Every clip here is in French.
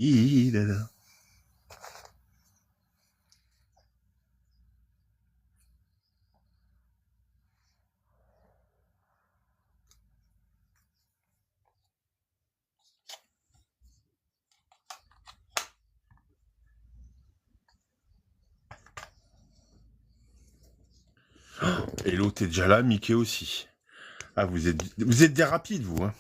Et l'autre est déjà là, Mickey aussi. Ah, vous êtes des rapides, vous, hein.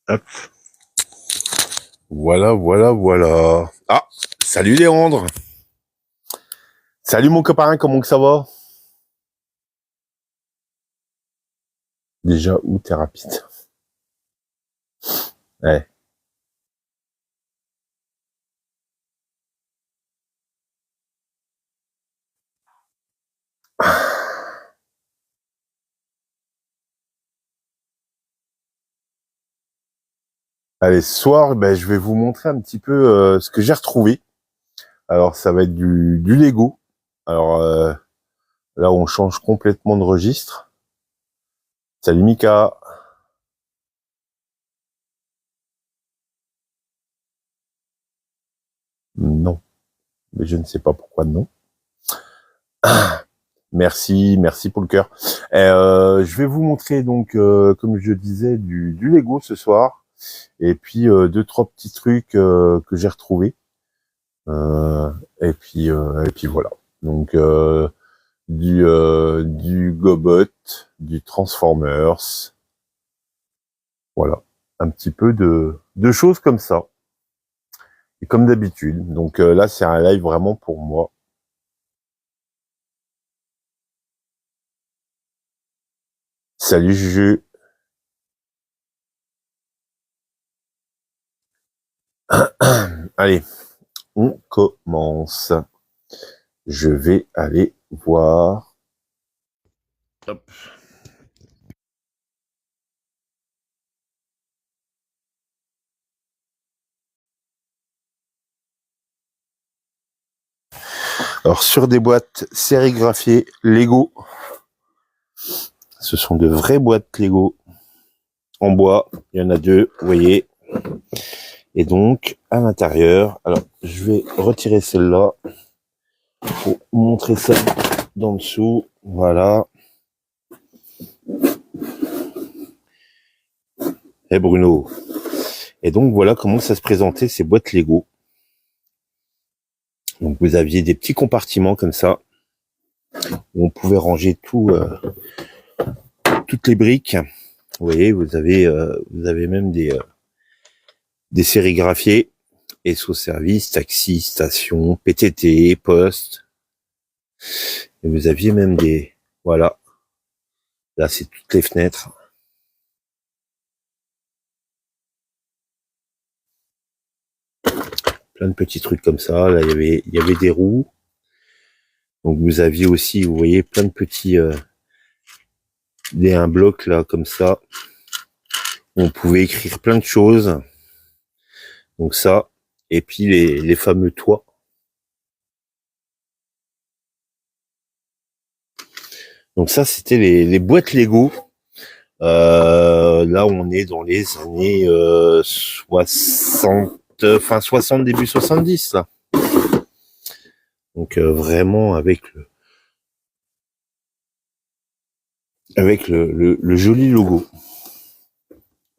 Hop. Voilà, voilà, voilà. Ah, salut Léandre. Salut mon copain, comment que ça va? Déjà, où t'es rapide? Ouais. Allez, ce soir, ben, je vais vous montrer un petit peu ce que j'ai retrouvé. Alors, ça va être du Lego. Alors, là, on change complètement de registre. Salut Mika. Non, mais je ne sais pas pourquoi non. Merci, merci pour le cœur. Je vais vous montrer donc, comme je disais, du Lego ce soir. Et puis deux, trois petits trucs que j'ai retrouvés. Et puis voilà. Donc du Gobot, du Transformers, voilà, un petit peu de choses comme ça. Et comme d'habitude. Donc là, c'est un live vraiment pour moi. Salut Juju. Allez, on commence. Je vais aller voir. Hop. Alors sur des boîtes sérigraphiées Lego. Ce sont de vraies boîtes Lego en bois. Il y en a deux, vous voyez. Et donc, à l'intérieur, alors, je vais retirer celle-là pour montrer ça d'en dessous. Voilà. Et Bruno. Et donc, voilà comment ça se présentait, ces boîtes Lego. Donc, vous aviez des petits compartiments comme ça, où on pouvait ranger toutes les briques. Vous voyez, vous avez même des sérigraphiés, SO Service, taxi, station, PTT, poste. Et vous aviez même voilà. Là, c'est toutes les fenêtres. Plein de petits trucs comme ça. Là, il y avait des roues. Donc, vous aviez aussi, vous voyez, plein de petits, un bloc là, comme ça. On pouvait écrire plein de choses. Donc ça. Et puis, les fameux toits. Donc ça, c'était les boîtes Lego. Là, on est dans les années 60, fin 60, début 70, là. Donc vraiment avec le joli logo.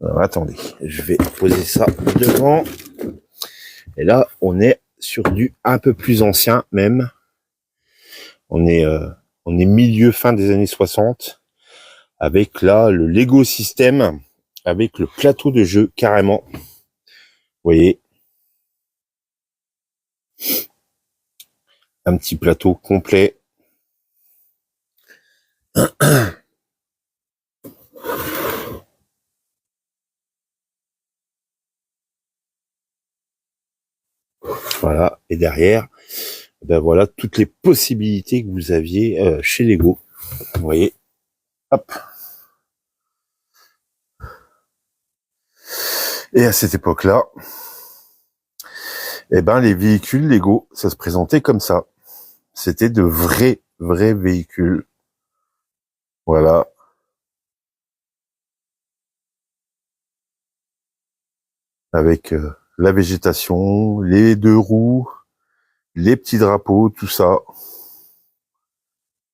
Alors, attendez, je vais poser ça devant. Et là, on est sur du un peu plus ancien même. On est milieu fin des années 60 avec là le Lego System avec le plateau de jeu carrément. Vous voyez, un petit plateau complet. Voilà, et derrière, ben voilà toutes les possibilités que vous aviez chez Lego. Vous voyez, hop. Et à cette époque-là, eh ben les véhicules Lego, ça se présentait comme ça. c'était de vrais véhicules. Voilà. Avec la végétation, les deux roues, les petits drapeaux, tout ça.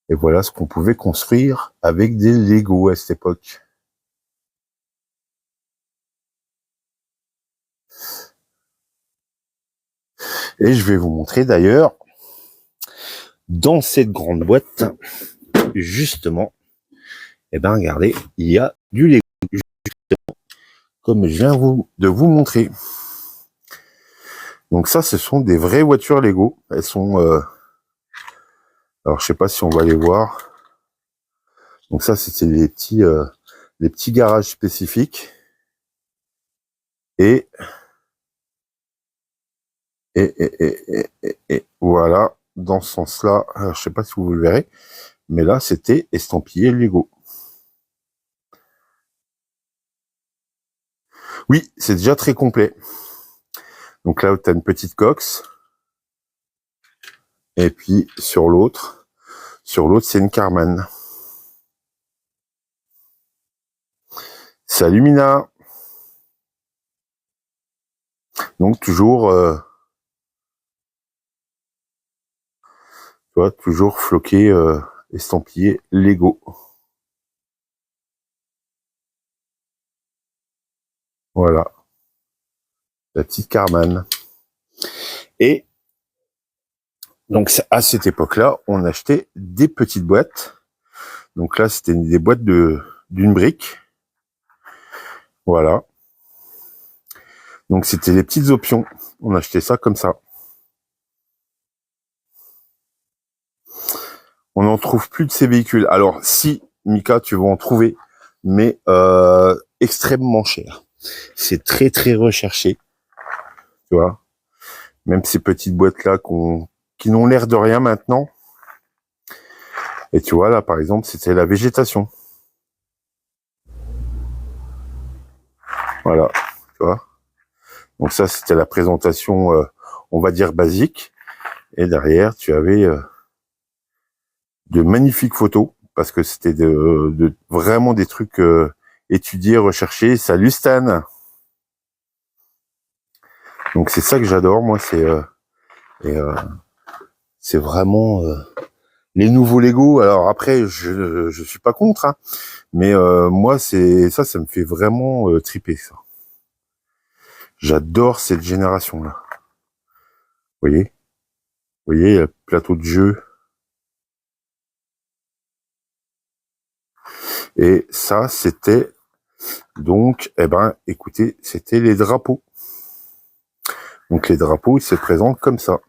Et voilà ce qu'on pouvait construire avec des Lego à cette époque. Et je vais vous montrer d'ailleurs, dans cette grande boîte, justement, eh ben regardez, il y a du Lego, justement, comme je viens de vous montrer. Donc ça, ce sont des vraies voitures Lego. Elles sont... alors je sais pas si on va les voir. Donc ça, c'était les petits garages spécifiques. Et voilà, dans ce sens-là, je sais pas si vous le verrez, mais là, c'était estampillé Lego. Oui, c'est déjà très complet. Donc là, tu as une petite cox. Et puis, sur l'autre, c'est une Carman. Salut Mina. Donc toujours, tu vois, toujours floqué, estampillé Lego. Voilà, la petite Carman. Et donc à cette époque-là, on achetait des petites boîtes. Donc là, c'était des boîtes d'une brique. Voilà. Donc c'était les petites options. On achetait ça comme ça. On n'en trouve plus de ces véhicules. Alors si, Mika, tu vas en trouver, mais extrêmement cher. C'est très recherché. Tu vois. Même ces petites boîtes-là qui n'ont l'air de rien maintenant. Et tu vois, là, par exemple, c'était la végétation. Voilà, tu vois. Donc ça, c'était la présentation, on va dire, basique. Et derrière, tu avais de magnifiques photos, parce que c'était vraiment des trucs étudiés, recherchés. Salut Stan. Donc c'est ça que j'adore, moi, c'est vraiment les nouveaux Lego. Alors après, je suis pas contre, hein, mais moi, ça me fait vraiment triper, ça. J'adore cette génération-là. Vous voyez, il y a le plateau de jeu. Et ça, c'était donc, eh ben, écoutez, c'était les drapeaux. Donc les drapeaux, ils se présentent comme ça.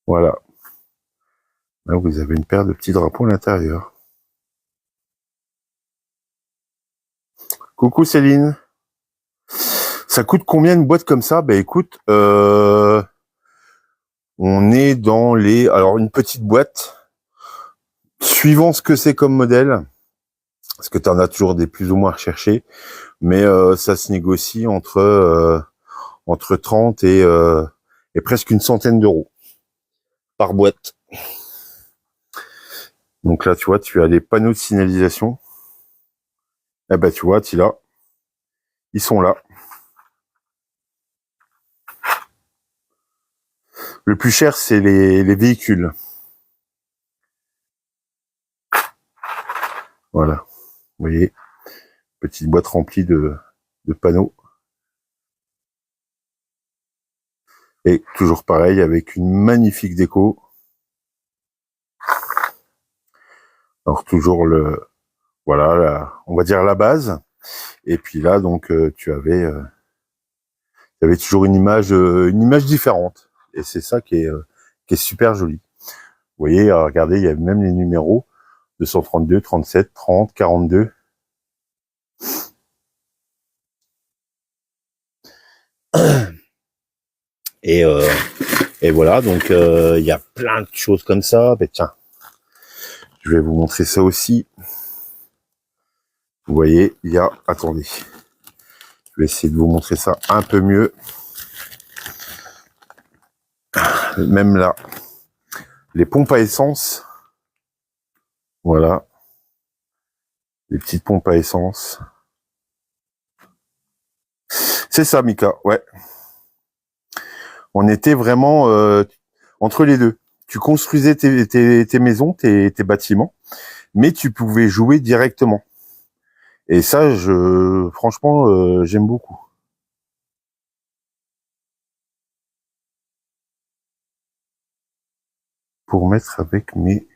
Voilà. Là, vous avez une paire de petits drapeaux à l'intérieur. Coucou Céline. Ça coûte combien une boîte comme ça? Ben écoute, on est dans alors une petite boîte, suivant ce que c'est comme modèle, parce que tu en as toujours des plus ou moins recherchés, mais ça se négocie entre 30 et presque une centaine d'euros par boîte. Donc là, tu vois, tu as les panneaux de signalisation. Eh ben, tu vois, ils sont là. Le plus cher, c'est les véhicules. Voilà. Vous voyez, petite boîte remplie de panneaux. Et toujours pareil, avec une magnifique déco. Alors toujours voilà, on va dire la base. Et puis là, donc, tu avais toujours une image différente. Et c'est ça qui est super joli. Vous voyez, regardez, il y a même les numéros 232, 37, 30, 42. Et voilà, donc il y a plein de choses comme ça. Ben tiens, je vais vous montrer ça aussi. Vous voyez, il y a... Attendez. Je vais essayer de vous montrer ça un peu mieux. Même là, les pompes à essence. Voilà. Les petites pompes à essence. C'est ça, Mika, ouais. On était vraiment entre les deux. Tu construisais tes maisons, tes bâtiments, mais tu pouvais jouer directement. Et ça, franchement, j'aime beaucoup. Pour mettre avec mes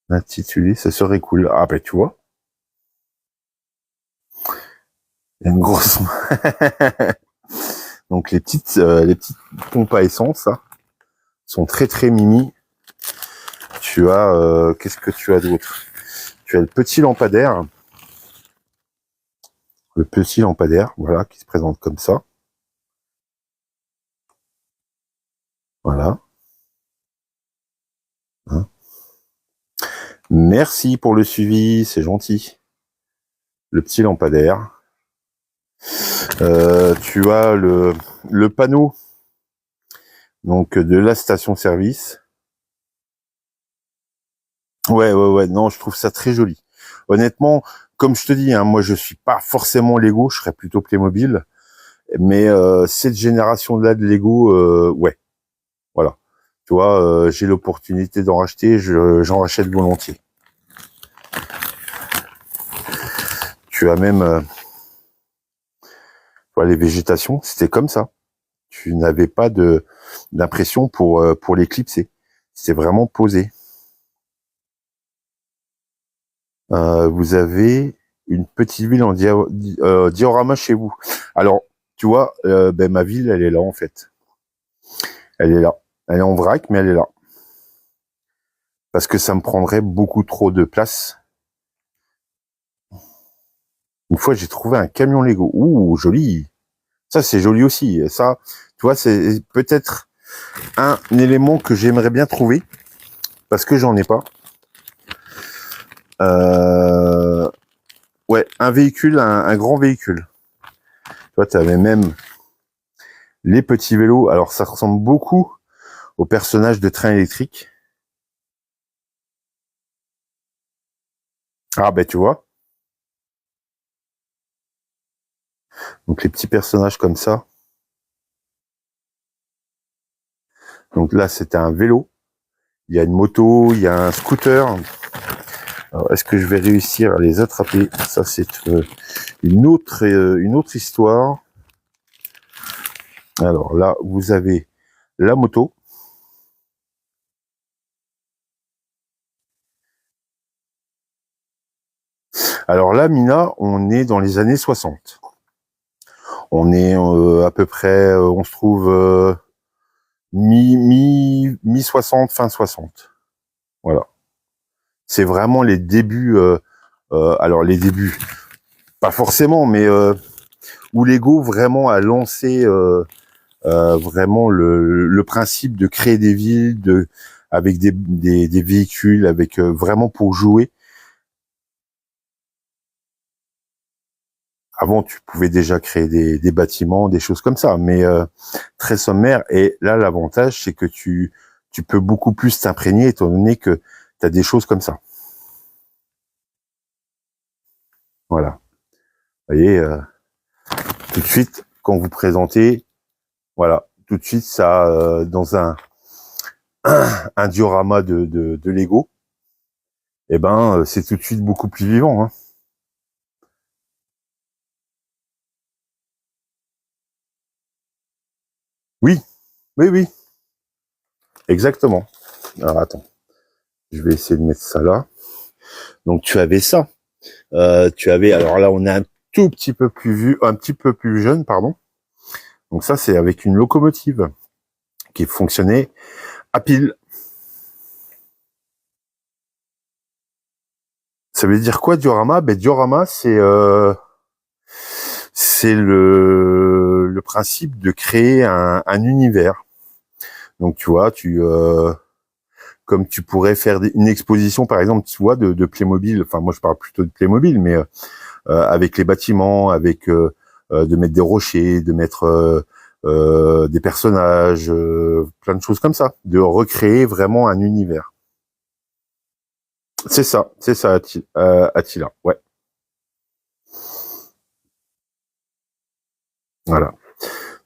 intitulés, ça serait cool. Ah ben tu vois, il y a une grosse. Donc les petites pompes à essence, là, sont très très mimi. Tu as, qu'est-ce que tu as d'autre? Tu as le petit lampadaire. Le petit lampadaire, voilà, qui se présente comme ça. Voilà. Hein. Merci pour le suivi, c'est gentil. Le petit lampadaire. Tu as le panneau donc de la station-service. Ouais, non, je trouve ça très joli. Honnêtement, comme je te dis, hein, moi je suis pas forcément Lego, je serais plutôt Playmobil, mais cette génération-là de Lego, ouais, voilà. Tu vois, j'ai l'opportunité d'en racheter, j'en rachète volontiers. Tu as même, les végétations, c'était comme ça. Tu n'avais pas d'impression pour l'éclipser. C'était vraiment posé. Vous avez une petite ville en diorama chez vous. Alors, tu vois, ben, ma ville, elle est là en fait. Elle est là. Elle est en vrac, mais elle est là. Parce que ça me prendrait beaucoup trop de place. Une fois, j'ai trouvé un camion Lego. Ouh, joli. Ça, c'est joli aussi. Ça, tu vois, c'est peut-être un élément que j'aimerais bien trouver. Parce que j'en ai pas. Ouais, un véhicule, un grand véhicule. Tu vois, tu avais même les petits vélos. Alors, ça ressemble beaucoup aux personnages de train électrique. Ah, ben, tu vois. Donc, les petits personnages comme ça. Donc là, c'était un vélo. Il y a une moto, il y a un scooter. Alors, est-ce que je vais réussir à les attraper? Ça, c'est une autre histoire. Alors là, vous avez la moto. Alors là, Mina, on est dans les années 60. On est à peu près, on se trouve mi 60, fin 60. Voilà. C'est vraiment les débuts. Alors les débuts, pas forcément, mais où Lego vraiment a lancé vraiment le principe de créer des villes, avec des véhicules, avec vraiment pour jouer. Avant, tu pouvais déjà créer des bâtiments, des choses comme ça, mais très sommaire. Et là, l'avantage, c'est que tu peux beaucoup plus t'imprégner, étant donné que tu as des choses comme ça. Voilà. Vous voyez, tout de suite, quand vous présentez, voilà, tout de suite, ça, dans un diorama de Lego, eh ben, c'est tout de suite beaucoup plus vivant. Hein. Oui, oui, exactement. Alors, attends, je vais essayer de mettre ça là. Donc, tu avais ça. Tu avais, alors là, on est un petit peu plus jeune, pardon. Donc ça, c'est avec une locomotive qui fonctionnait à pile. Ça veut dire quoi, diorama? Ben, diorama, c'est le principe de créer un univers. Donc tu vois, comme tu pourrais faire une exposition, par exemple, tu vois, de Playmobil. Enfin, moi, je parle plutôt de Playmobil, mais avec les bâtiments, avec de mettre des rochers, de mettre des personnages, plein de choses comme ça, de recréer vraiment un univers. C'est ça, Attila, ouais. Voilà.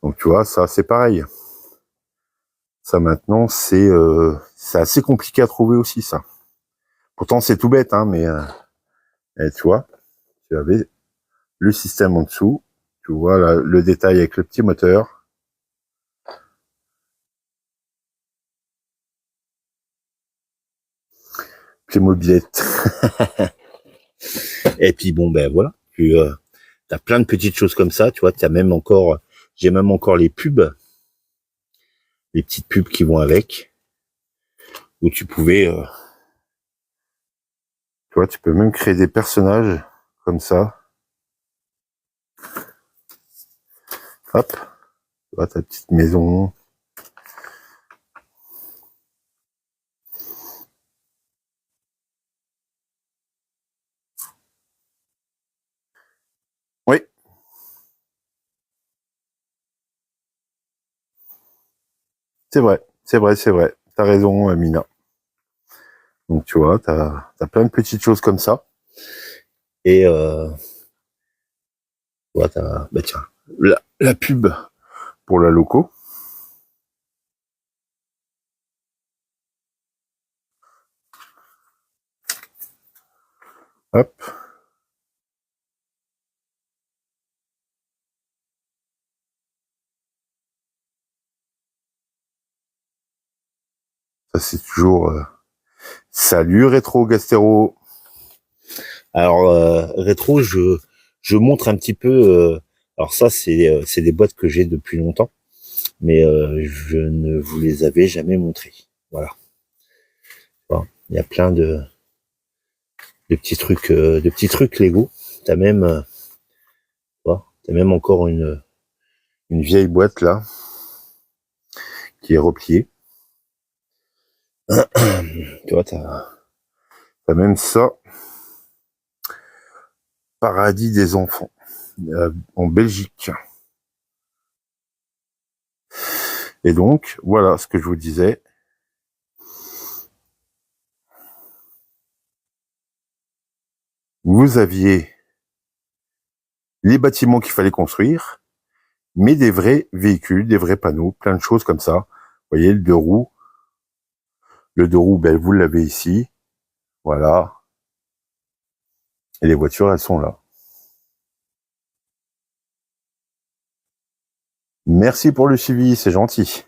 Donc tu vois, ça c'est pareil. Ça maintenant c'est assez compliqué à trouver aussi ça. Pourtant c'est tout bête, hein, mais tu vois, tu avais le système en dessous, tu vois là, le détail avec le petit moteur. Playmobilette. Et puis bon ben voilà, tu as plein de petites choses comme ça, tu vois, j'ai même encore les pubs, les petites pubs qui vont avec, où tu pouvais, tu vois, tu peux même créer des personnages comme ça. Hop, tu vois, ta petite maison. Oui, c'est vrai, c'est vrai, c'est vrai. T'as raison, Mina. Donc tu vois, t'as plein de petites choses comme ça. Et tu vois, bah tiens, la pub pour la loco. Hop. Ça c'est toujours salut Rétro Gastéro. Alors Rétro, je montre un petit peu. Alors ça c'est des boîtes que j'ai depuis longtemps, mais je ne vous les avais jamais montrées. Voilà. Bon, il y a plein de petits trucs Lego. T'as même t'as même encore une vieille boîte là qui est repliée. Tu vois, t'as même ça. Paradis des enfants en Belgique. Et donc, voilà ce que je vous disais. Vous aviez les bâtiments qu'il fallait construire, mais des vrais véhicules, des vrais panneaux, plein de choses comme ça. Vous voyez, le deux roues. Le deux roues, ben, vous l'avez ici. Voilà. Et les voitures, elles sont là. Merci pour le suivi, c'est gentil.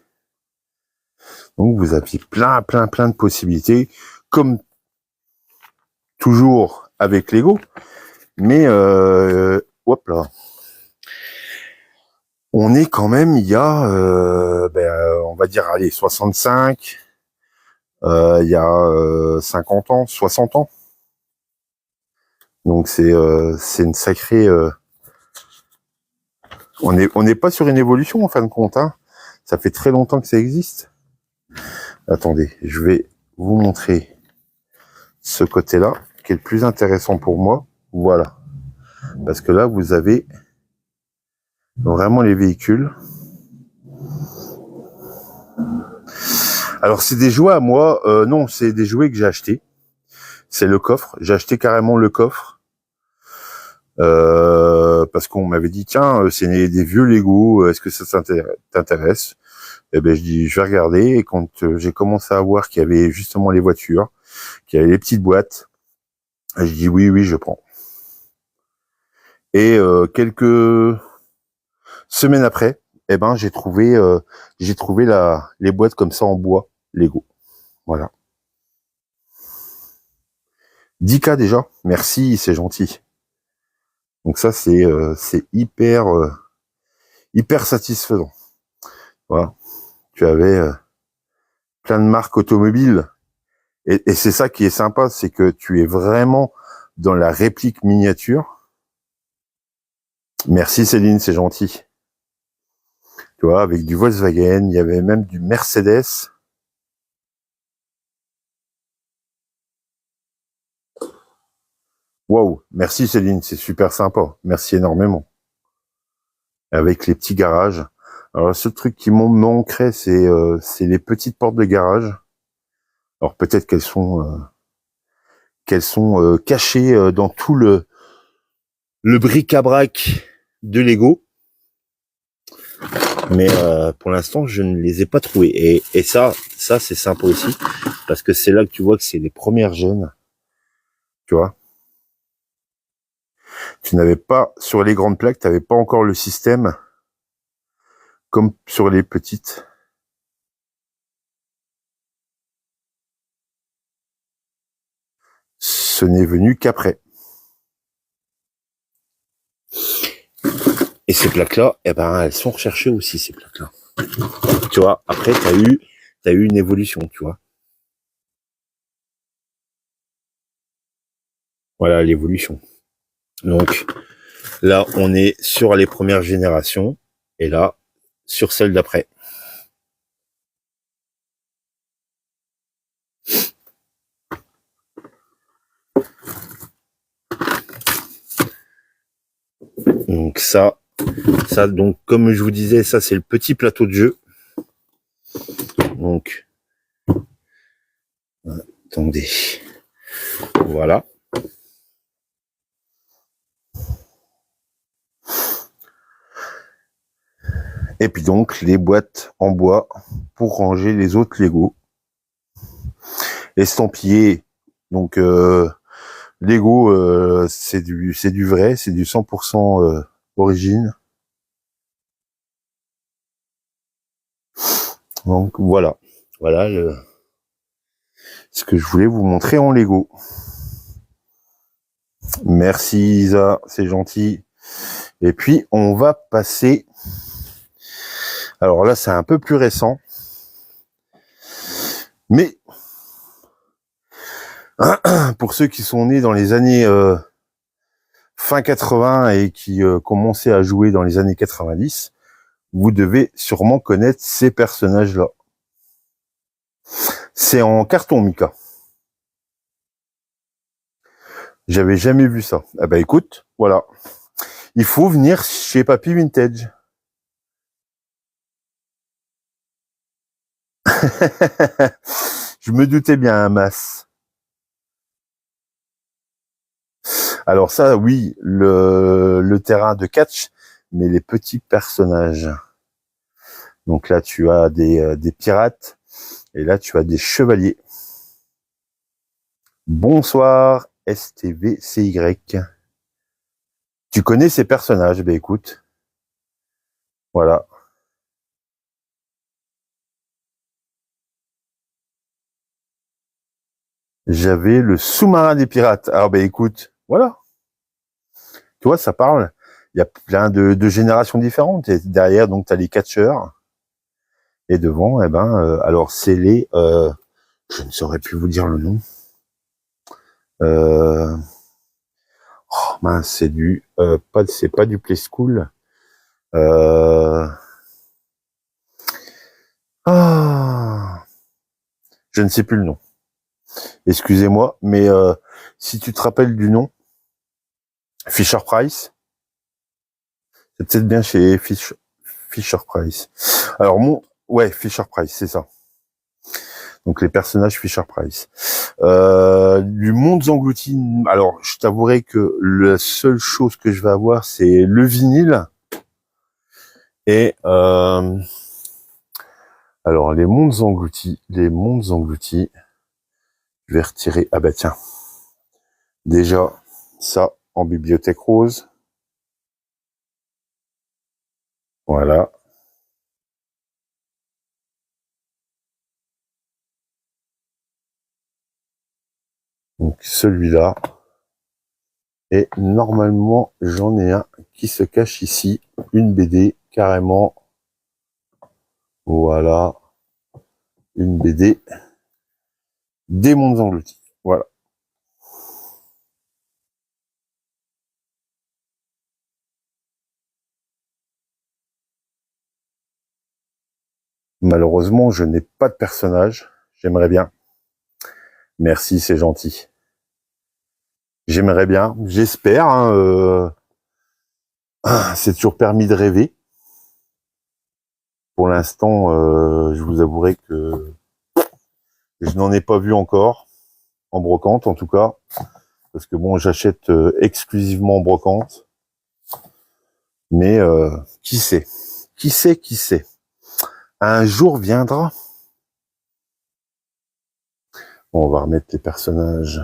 Donc, vous aviez plein de possibilités, comme toujours avec Lego. Mais, hop là. On est quand même, il y a, on va dire, allez, 65, il y a 50 ans, 60 ans. Donc c'est une sacrée. On n'est pas sur une évolution en fin de compte. Hein. Ça fait très longtemps que ça existe. Attendez, je vais vous montrer ce côté-là, qui est le plus intéressant pour moi. Voilà, parce que là vous avez vraiment les véhicules. Alors c'est des jouets à moi. Non, c'est des jouets que j'ai achetés. C'est le coffre. J'ai acheté carrément le coffre. Parce qu'on m'avait dit tiens c'est des vieux Lego, est-ce que ça t'intéresse? Eh ben je dis je vais regarder, et quand j'ai commencé à voir qu'il y avait justement les voitures, qu'il y avait les petites boîtes, je dis oui je prends. Et quelques semaines après, eh ben j'ai trouvé les boîtes comme ça en bois Lego. Voilà. 10K déjà, merci, c'est gentil. Donc ça c'est hyper satisfaisant. Voilà. Tu avais plein de marques automobiles. Et c'est ça qui est sympa, c'est que tu es vraiment dans la réplique miniature. Merci Céline, c'est gentil. Tu vois, avec du Volkswagen, il y avait même du Mercedes. Waouh, merci Céline, c'est super sympa. Merci énormément. Avec les petits garages. Alors, le seul truc qui me manquerait, c'est les petites portes de garage. Alors, peut-être qu'elles sont cachées dans tout le bric-à-brac de Lego. Mais pour l'instant, je ne les ai pas trouvées. Et ça c'est sympa aussi, parce que c'est là que tu vois que c'est les premières gènes. Tu vois, tu n'avais pas, sur les grandes plaques, tu n'avais pas encore le système comme sur les petites. Ce n'est venu qu'après. Et ces plaques-là, eh ben, elles sont recherchées aussi, ces plaques-là. Tu vois, après, t'as eu une évolution, tu vois. Voilà, l'évolution. Donc, là, on est sur les premières générations, et là, sur celle d'après. Donc ça, donc, comme je vous disais, ça, c'est le petit plateau de jeu. Donc, attendez. Voilà. Et puis donc, les boîtes en bois pour ranger les autres Lego. Estampillés. Donc, Lego, c'est du vrai, c'est du 100% origine. Donc voilà, ce que je voulais vous montrer en Lego. Merci Isa, c'est gentil. Et puis on va passer. Alors là, c'est un peu plus récent, mais pour ceux qui sont nés dans les années fin 80 et qui commençaient à jouer dans les années 90, vous devez sûrement connaître ces personnages-là. C'est en carton, Mika. J'avais jamais vu ça. Ah bah écoute, voilà. Il faut venir chez Papy Vintage. Je me doutais bien, masse. Alors ça, oui, le terrain de catch, mais les petits personnages. Donc là, tu as des pirates, et là, tu as des chevaliers. Bonsoir, STVCY. Tu connais ces personnages? Ben écoute, voilà. J'avais le sous-marin des pirates. Alors ben écoute, voilà. Tu vois, ça parle. Il y a plein de générations différentes. Et derrière, donc, tu as les catcheurs. Et devant, eh ben, alors c'est je ne saurais plus vous dire le nom. Oh, mince, c'est pas du Play School. Ah, je ne sais plus le nom. Excusez-moi, mais si tu te rappelles du nom, Fisher Price, c'est peut-être bien chez Fisher Price. Alors ouais, Fisher Price, c'est ça. Donc les personnages Fisher Price. Du Monde englouti. Alors, je t'avouerai que la seule chose que je vais avoir, c'est le vinyle. Et alors les mondes engloutis, je vais retirer. Ah bah tiens, déjà ça en bibliothèque rose. Voilà. Donc celui-là. Et normalement, j'en ai un qui se cache ici, une BD carrément. Voilà, une BD des mondes engloutis. Voilà. Malheureusement, je n'ai pas de personnage. J'aimerais bien. Merci, c'est gentil. J'aimerais bien. J'espère. Hein, c'est toujours permis de rêver. pour l'instant, je vous avouerai que je n'en ai pas vu encore, en brocante en tout cas, parce que bon, j'achète exclusivement en brocante. Mais qui sait? Qui sait? Qui sait? Un jour viendra. Bon, on va remettre les personnages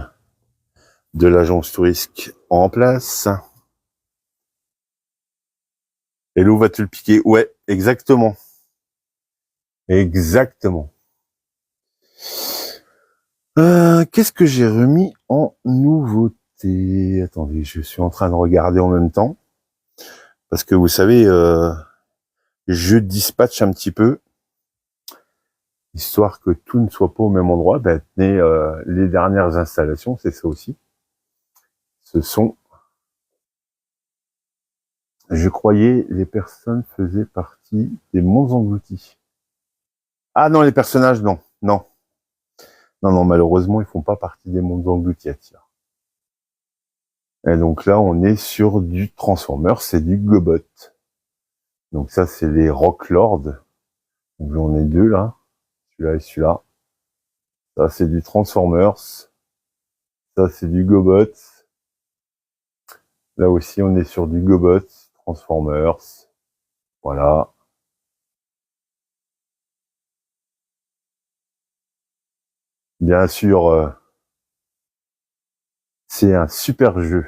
de l'agence touristique en place. Et l'eau va te le piquer. Ouais, exactement. Exactement. Qu'est-ce que j'ai remis en nouveauté? Attendez, je suis en train de regarder en même temps. Parce que vous savez, je dispatche un petit peu. Histoire que tout ne soit pas au même endroit. Ben, tenez, les dernières installations, c'est ça aussi. Ce sont... Je croyais les personnes faisaient partie des mondes engloutis. Ah non, les personnages, non. Non. Non, non, malheureusement, ils font pas partie des mondes engloutis. Et donc là, on est sur du Transformers, c'est du Gobot. Donc ça, c'est les Rock Lords. Donc j'en ai deux là. Celui-là et celui-là. Ça, c'est du Transformers. Ça, c'est du Gobot. Là aussi, on est sur du Gobot, Transformers. Voilà. Bien sûr, c'est un super jeu.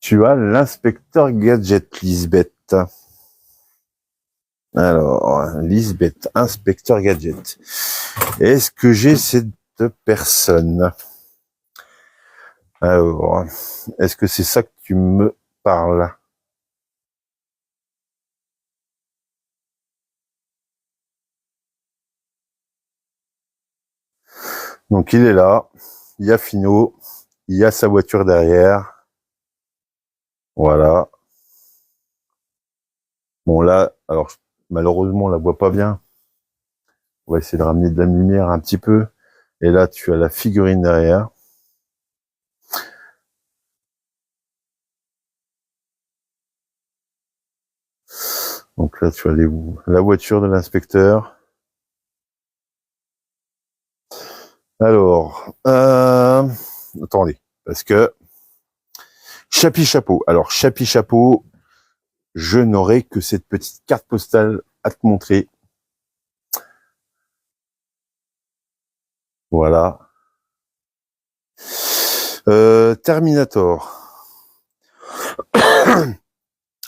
Tu as l'inspecteur Gadget, Lisbeth. Alors, Lisbeth, inspecteur Gadget. Est-ce que j'ai cette personne? Alors, est-ce que c'est ça que tu me parles? Donc, il est là. Il y a Fino. Il y a sa voiture derrière. Voilà. Bon, là, alors, malheureusement, on la voit pas bien. On va essayer de ramener de la lumière un petit peu. Et là, tu as la figurine derrière. Donc là, tu as la voiture de l'inspecteur. Alors, attendez, parce que Chapi Chapeau. Alors, Chapi Chapeau, je n'aurai que cette petite carte postale à te montrer. Voilà. Terminator.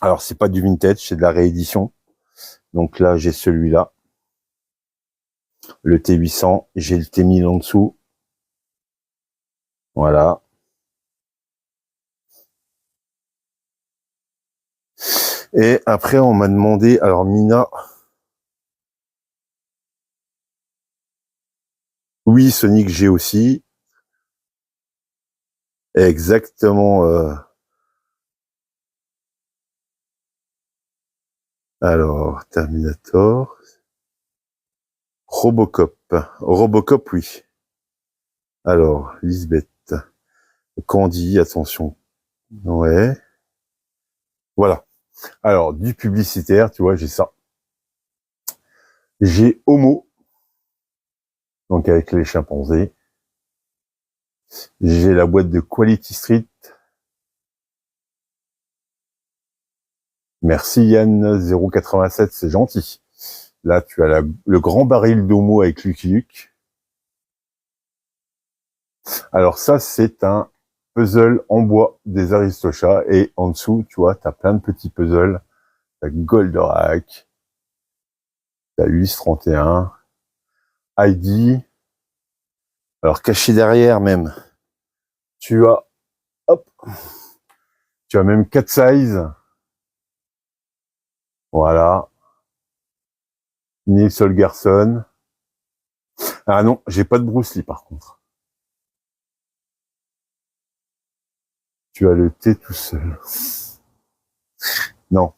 Alors, c'est pas du vintage, c'est de la réédition. Donc là, j'ai celui-là. Le T800. J'ai le T1000 en dessous. Voilà. Et après, on m'a demandé, alors Mina, oui, Sonic, j'ai aussi. Exactement. Alors, Terminator. Robocop. Robocop, oui. Alors, Lisbeth. Candy, attention. Ouais. Voilà. Alors, du publicitaire, tu vois, j'ai ça. J'ai Homo. Donc, avec les chimpanzés. J'ai la boîte de Quality Street. Merci Yann 087, c'est gentil. Là, tu as le grand baril d'Homo avec Lucky Luke. Alors ça, c'est un puzzle en bois des Aristochats. Et en dessous, tu vois, tu as plein de petits puzzles. Tu as Goldorak, tu as Ulysse 31, Heidi. Alors caché derrière même, tu as, hop, tu as même Cat Size. Voilà. Neil Solgerson. Ah non, j'ai pas de Bruce Lee par contre. Tu as le thé tout seul. Non,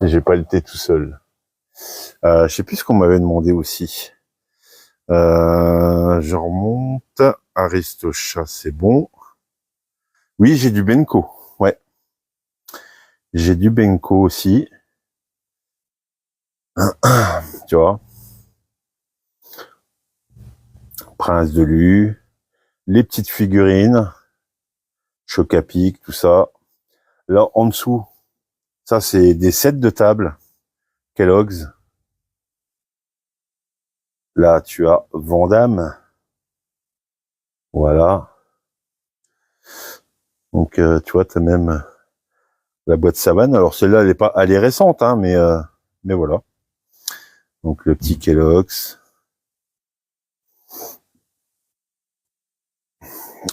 j'ai pas le thé tout seul. Je sais plus ce qu'on m'avait demandé aussi. Je remonte. Aristocha, c'est bon. Oui, j'ai du Benko. Ouais. J'ai du Benko aussi. Tu vois. Prince de Lu. Les petites figurines. Choc-à-Pic, tout ça. Là, en dessous, ça, c'est des sets de table. Kellogg's. Là, tu as Van Damme. Voilà. Donc, tu vois, tu as même la boîte Savane. Alors, celle-là, elle est récente, hein, mais voilà. Donc, le petit Kellogg's.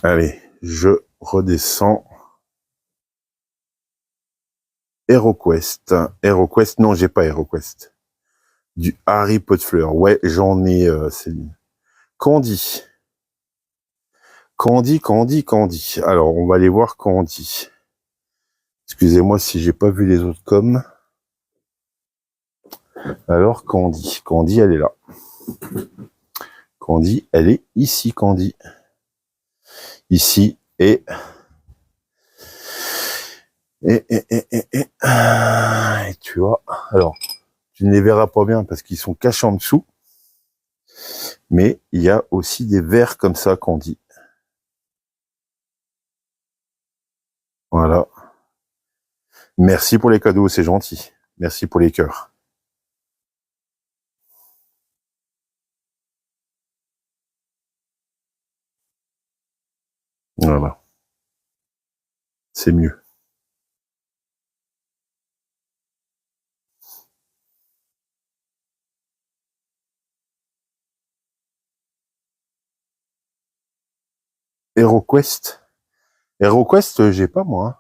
Allez, je redescends. HeroQuest. HeroQuest, non, j'ai pas HeroQuest. Du Harry Potter. Ouais, j'en ai, Céline. Candy. Candy. Alors, on va aller voir Candy. Excusez-moi si j'ai pas vu les autres coms. Alors, Candy, elle est là. Candy, elle est ici, Candy. Ici, et tu vois, alors, tu ne les verras pas bien parce qu'ils sont cachés en dessous, mais il y a aussi des verres comme ça, Candy. Voilà. Merci pour les cadeaux, c'est gentil. Merci pour les cœurs. Voilà. C'est mieux. HeroQuest. HeroQuest, j'ai pas, moi.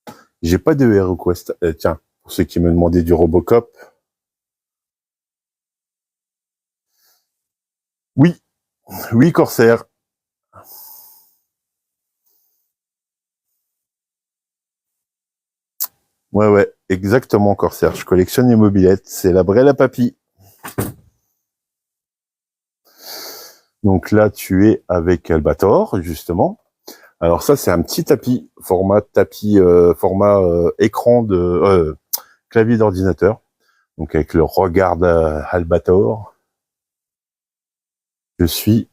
Hein. J'ai pas de HeroQuest. Tiens, pour ceux qui me demandaient du Robocop. Oui, oui, Corsair. Ouais, exactement, Corsair. Je collectionne les mobilettes. C'est la Brella Papy. Donc là, tu es avec Albator, justement. Alors ça, c'est un petit format écran de clavier d'ordinateur. Donc avec le regard d'Albator. Je suis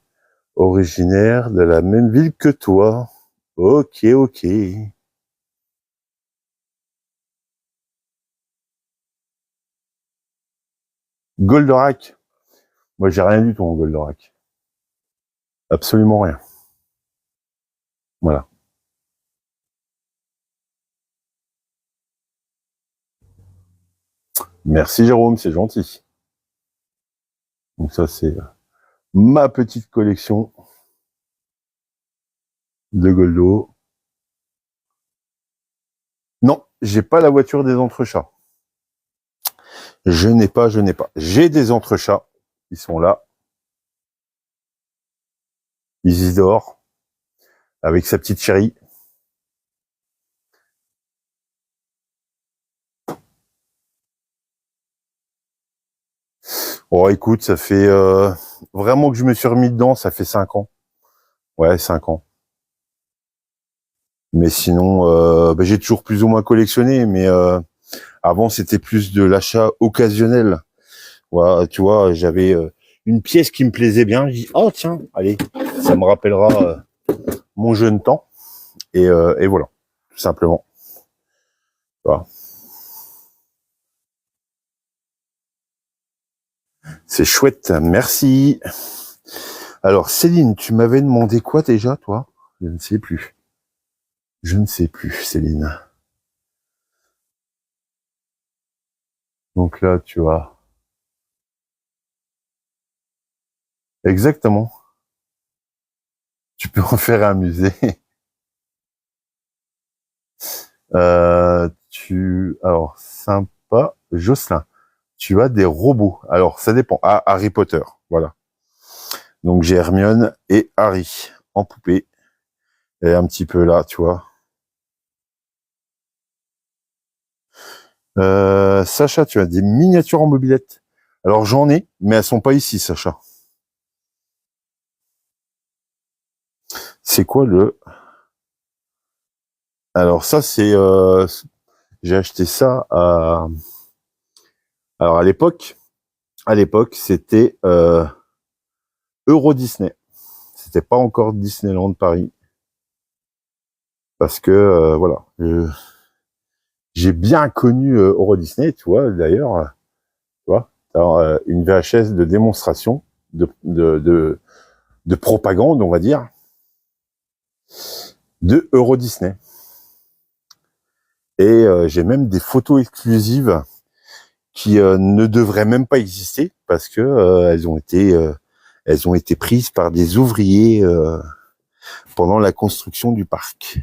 originaire de la même ville que toi. Ok. Goldorak. Moi, j'ai rien du tout en Goldorak. Absolument rien. Voilà. Merci Jérôme, c'est gentil. Donc ça, c'est ma petite collection de Goldo. Non, j'ai pas la voiture des entrechats. Je n'ai pas. J'ai des entrechats. Ils sont là. Isidore, avec sa petite chérie. Oh, écoute, ça fait vraiment que je me suis remis dedans, ça fait 5 ans. Ouais, 5 ans. Mais sinon, j'ai toujours plus ou moins collectionné, mais avant, c'était plus de l'achat occasionnel. Voilà, tu vois, j'avais une pièce qui me plaisait bien. Je dis, oh tiens, allez, ça me rappellera mon jeune temps. Et voilà, tout simplement. Voilà. C'est chouette, merci. Alors, Céline, tu m'avais demandé quoi déjà, toi? Je ne sais plus. Je ne sais plus, Céline. Donc là, tu as... Exactement. Tu peux en faire un musée. Alors, sympa, Jocelyn. Tu as des robots. Alors, ça dépend. Ah, Harry Potter, voilà. Donc, j'ai Hermione et Harry en poupée. Et un petit peu là, tu vois. Sacha, tu as des miniatures en mobilette. Alors, j'en ai, mais elles sont pas ici, Sacha. C'est quoi le... Alors, ça, c'est J'ai acheté ça à... Alors à l'époque, c'était Euro Disney. C'était pas encore Disneyland Paris. Parce que, voilà. J'ai bien connu Euro Disney, tu vois, d'ailleurs. Tu vois, une VHS de démonstration, de propagande, on va dire, de Euro Disney. Et j'ai même des photos exclusives qui ne devraient même pas exister parce que elles ont été prises par des ouvriers pendant la construction du parc.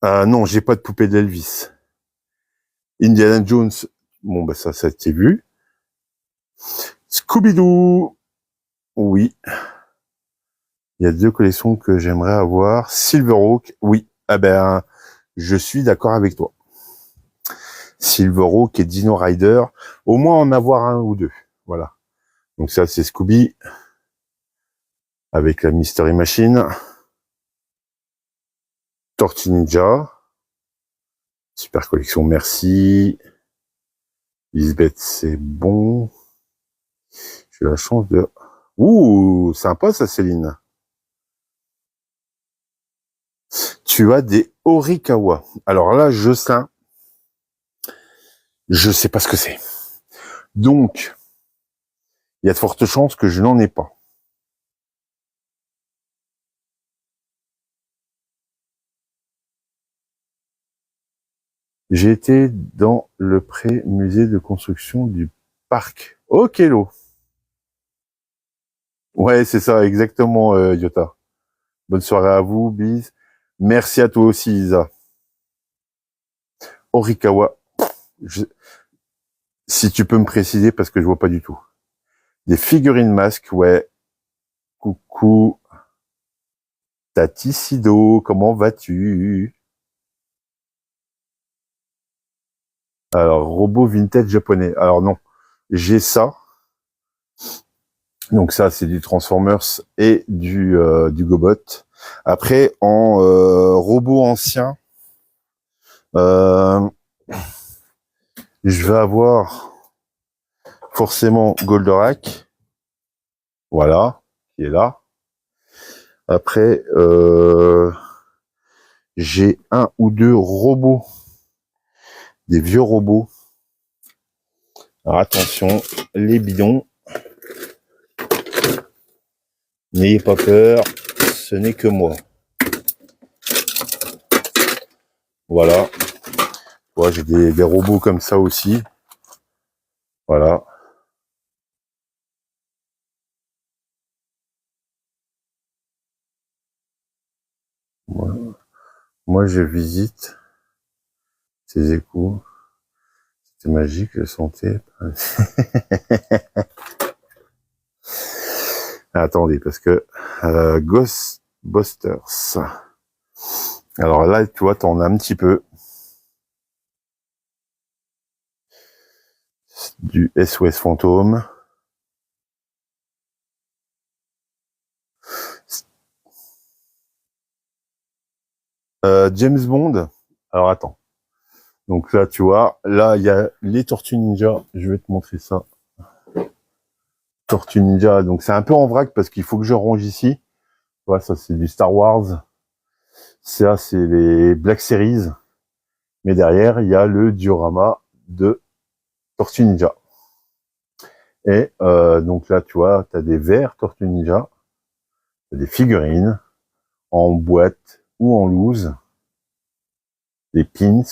Non, j'ai pas de poupée d'Elvis. Indiana Jones, bon bah ça a été vu. Scooby-Doo, oui. Il y a 2 collections que j'aimerais avoir. Silverhawk, oui. Ah ben, je suis d'accord avec toi. Silverhawk et Dino Rider, au moins en avoir un ou 2. Voilà. Donc ça, c'est Scooby avec la Mystery Machine. Tortue Ninja. Super collection, merci. Lisbeth, c'est bon. J'ai la chance de... Ouh, sympa ça, Céline. Tu as des Horikawa. Alors là, je sais pas ce que c'est. Donc, il y a de fortes chances que je n'en ai pas. J'ai été dans le pré-musée de construction du parc. Ok, Lo. Ouais, c'est ça, exactement, Yota. Bonne soirée à vous, bis. Merci à toi aussi, Isa. Horikawa. Si tu peux me préciser, parce que je vois pas du tout. Des figurines masques, ouais. Coucou. Tati Sido, comment vas-tu? Alors, robot vintage japonais. Alors non, j'ai ça. Donc ça, c'est du Transformers et du Gobot. Après, en robot ancien, euh, je vais avoir forcément Goldorak. Voilà, qui est là. Après, j'ai 1 ou 2 robots, des vieux robots. Alors attention, les bidons. N'ayez pas peur, ce n'est que moi. Voilà. Ouais, j'ai des robots comme ça aussi. Voilà. Moi, je visite ces échos. C'était magique, je sentais. Attendez, parce que Ghostbusters. Alors là, tu vois, t'en as un petit peu. Du SOS Fantôme. James Bond. Alors attends. Donc là, tu vois, là, il y a les Tortues Ninja. Je vais te montrer ça. Tortues Ninja. Donc c'est un peu en vrac parce qu'il faut que je range ici. Ouais, ça c'est du Star Wars. Ça, c'est les Black Series. Mais derrière, il y a le diorama de Tortue Ninja. Et donc là, tu vois, tu as des verres Tortue Ninja, t'as des figurines en boîte ou en loose, des pins.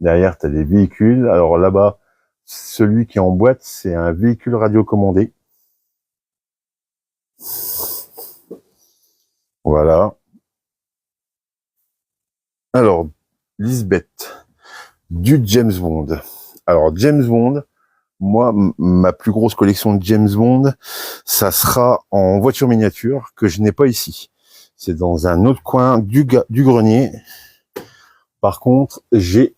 Derrière, tu as des véhicules. Alors là-bas, celui qui est en boîte, c'est un véhicule radiocommandé. Voilà. Alors, Lisbeth, du James Bond. Alors, James Bond, moi, ma plus grosse collection de James Bond, ça sera en voiture miniature que je n'ai pas ici. C'est dans un autre coin du grenier. Par contre, j'ai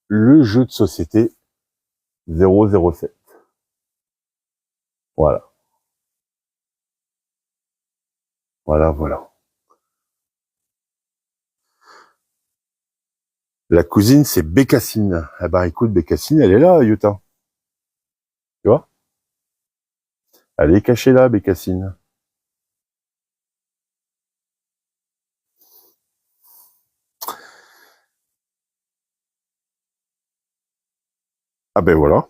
le jeu de société 007. Voilà. Voilà, voilà. La cousine, c'est Bécassine. Eh ben, écoute, Bécassine, elle est là, Yuta. Tu vois? Elle est cachée là, Bécassine. Ah ben voilà.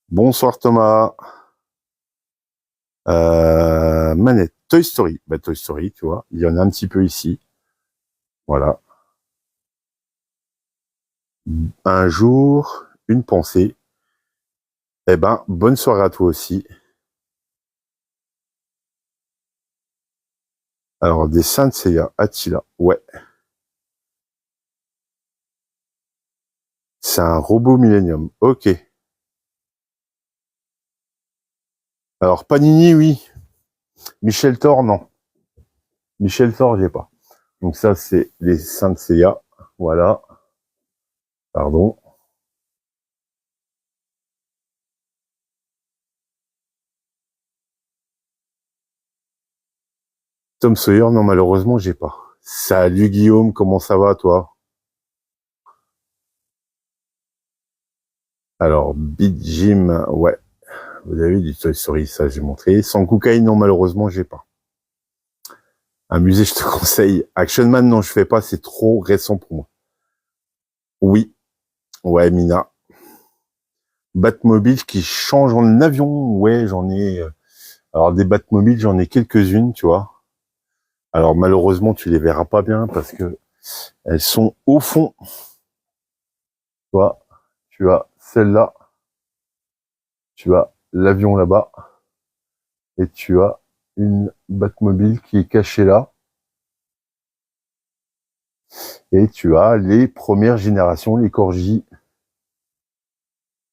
Bonsoir Thomas. Manette. Toy Story. Bah, Toy Story, tu vois. Il y en a un petit peu ici. Voilà. Un jour, une pensée. Eh ben, bonne soirée à toi aussi. Alors, des Saint Seiya, Attila. Ouais. C'est un robot Millennium. Ok. Alors, Panini, oui. Michel Thor, non. Michel Thor, j'ai pas. Donc ça, c'est les Saint Seiya. Voilà. Pardon. Tom Sawyer, non, malheureusement, j'ai pas. Salut Guillaume, comment ça va, toi? Alors, Beat Jim, ouais. Vous avez du Toy Story, ça, j'ai montré. Sans cocaïne, non, malheureusement, j'ai pas. Un musée, je te conseille. Action Man, non, je fais pas, c'est trop récent pour moi. Oui. Ouais, Mina. Batmobile qui change en avion, ouais, j'en ai. Alors, des Batmobiles, j'en ai quelques-unes, tu vois. Alors, malheureusement, tu les verras pas bien parce que elles sont au fond. Tu vois, tu as celle-là, tu as l'avion là-bas, et tu as une Batmobile qui est cachée là, et tu as les premières générations, les Corgi.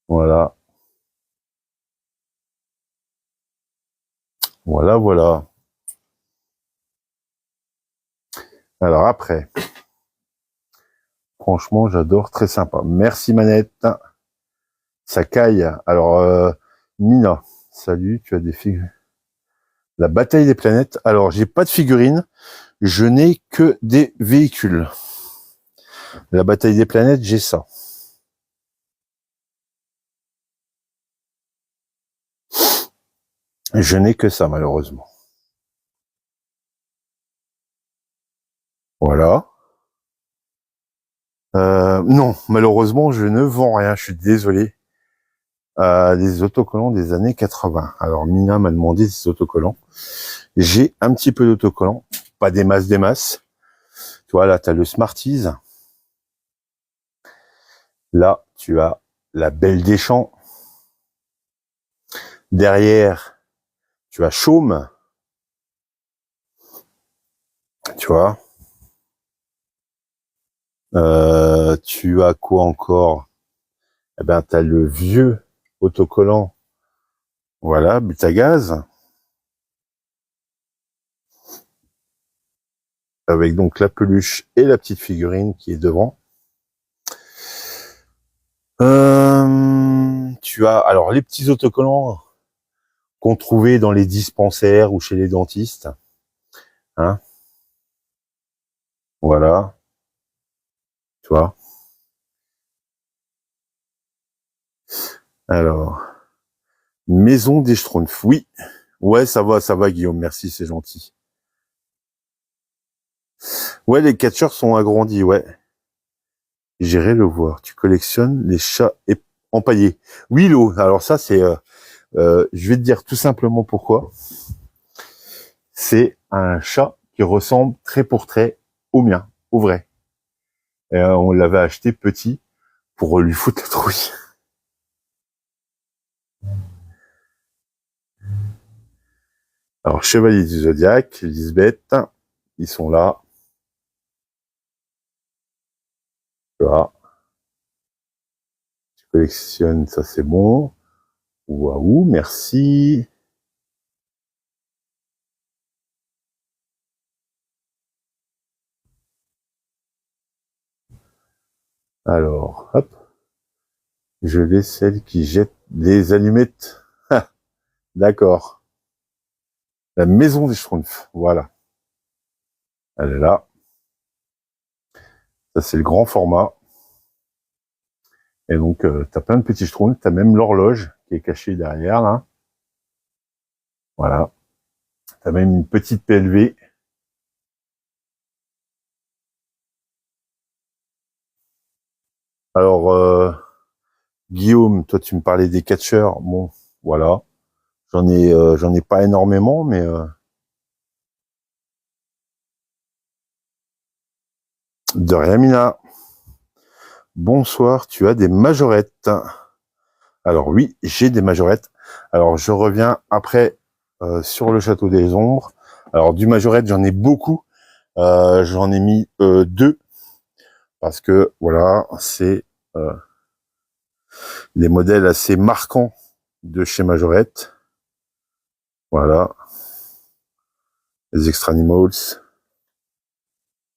Voilà, voilà, voilà. Alors après, franchement, j'adore, très sympa. Merci Manette. Ça caille. Alors, Mina, salut, tu as des figurines. La bataille des planètes. Alors, j'ai pas de figurines, je n'ai que des véhicules. La bataille des planètes, j'ai ça. Je n'ai que ça, malheureusement. Voilà. Non, malheureusement, je ne vends rien, je suis désolé. Des autocollants des années 80. Alors, Mina m'a demandé des autocollants. J'ai un petit peu d'autocollants, pas des masses, des masses. Tu vois, là, tu as le Smarties. Là, tu as la Belle des Champs. Derrière, tu as Chaume. Tu vois. Tu as quoi encore? Eh ben, tu as le vieux autocollant. Voilà, Butagaz. Avec donc la peluche et la petite figurine qui est devant. Tu as alors les petits autocollants qu'on trouvait dans les dispensaires ou chez les dentistes. Hein, voilà, tu vois. Alors, Maison des Schtroumpfs. Oui, ouais, ça va, Guillaume. Merci, c'est gentil. Ouais, les catcheurs sont agrandis, ouais. J'irai le voir. Tu collectionnes les chats empaillés. Oui, Lo. Alors ça, c'est, je vais te dire tout simplement pourquoi. C'est un chat qui ressemble trait pour trait au mien, au vrai. Et, on l'avait acheté petit pour lui foutre la trouille. Alors, Chevalier du Zodiaque, Lisbeth, ils sont là. Tu vois, tu collectionnes, ça c'est bon. Waouh, merci. Alors, hop, je laisse celle qui jette des allumettes. D'accord. La maison des Schtroumpfs, voilà. Elle est là. Ça, c'est le grand format. Et donc, t'as plein de petits Schtroumpfs. T'as même l'horloge qui est cachée derrière, là. Voilà. T'as même une petite PLV. Alors, Guillaume, toi, tu me parlais des catcheurs. Bon, voilà. J'en ai pas énormément, mais de rien, Mina. Bonsoir, tu as des majorettes. Alors oui, j'ai des majorettes. Alors je reviens après sur le château des ombres. Alors du majorette, j'en ai beaucoup. J'en ai mis deux parce que voilà, c'est des modèles assez marquants de chez Majorette. Voilà, les Extra Animals.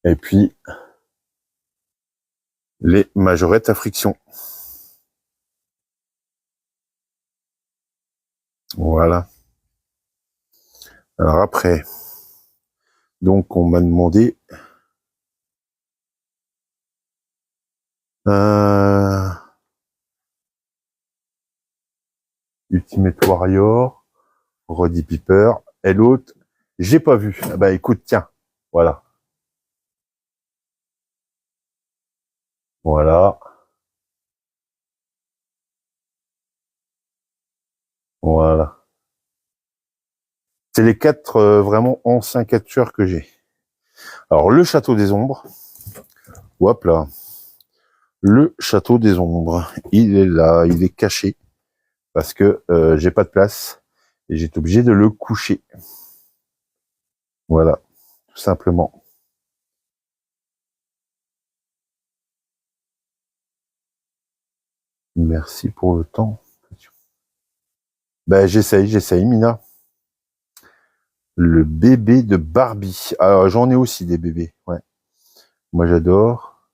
Et puis les majorettes à friction. Voilà. Alors après, donc on m'a demandé Ultimate Warrior, Roddy Piper, et l'autre, j'ai pas vu. Bah écoute, tiens, voilà. Voilà. Voilà. C'est les quatre vraiment anciens catcheurs que j'ai. Alors le château des ombres. Hop là. Le château des ombres. Il est là, il est caché. Parce que j'ai pas de place. Et j'ai été obligé de le coucher. Voilà. Tout simplement. Merci pour le temps. Ben j'essaye, Mina. Le bébé de Barbie. Alors j'en ai aussi des bébés. Ouais. Moi j'adore.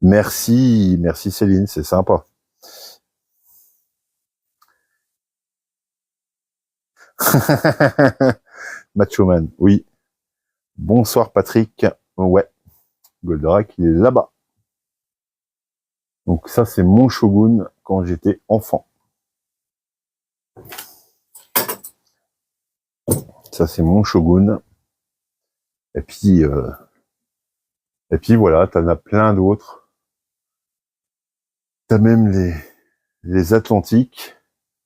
Merci Céline, c'est sympa. Macho Man, oui. Bonsoir Patrick. Ouais, Goldorak, il est là-bas. Donc ça, c'est mon Shogun quand j'étais enfant. Ça, c'est mon Shogun. Et puis voilà, t'en as plein d'autres. T'as même les Atlantiques,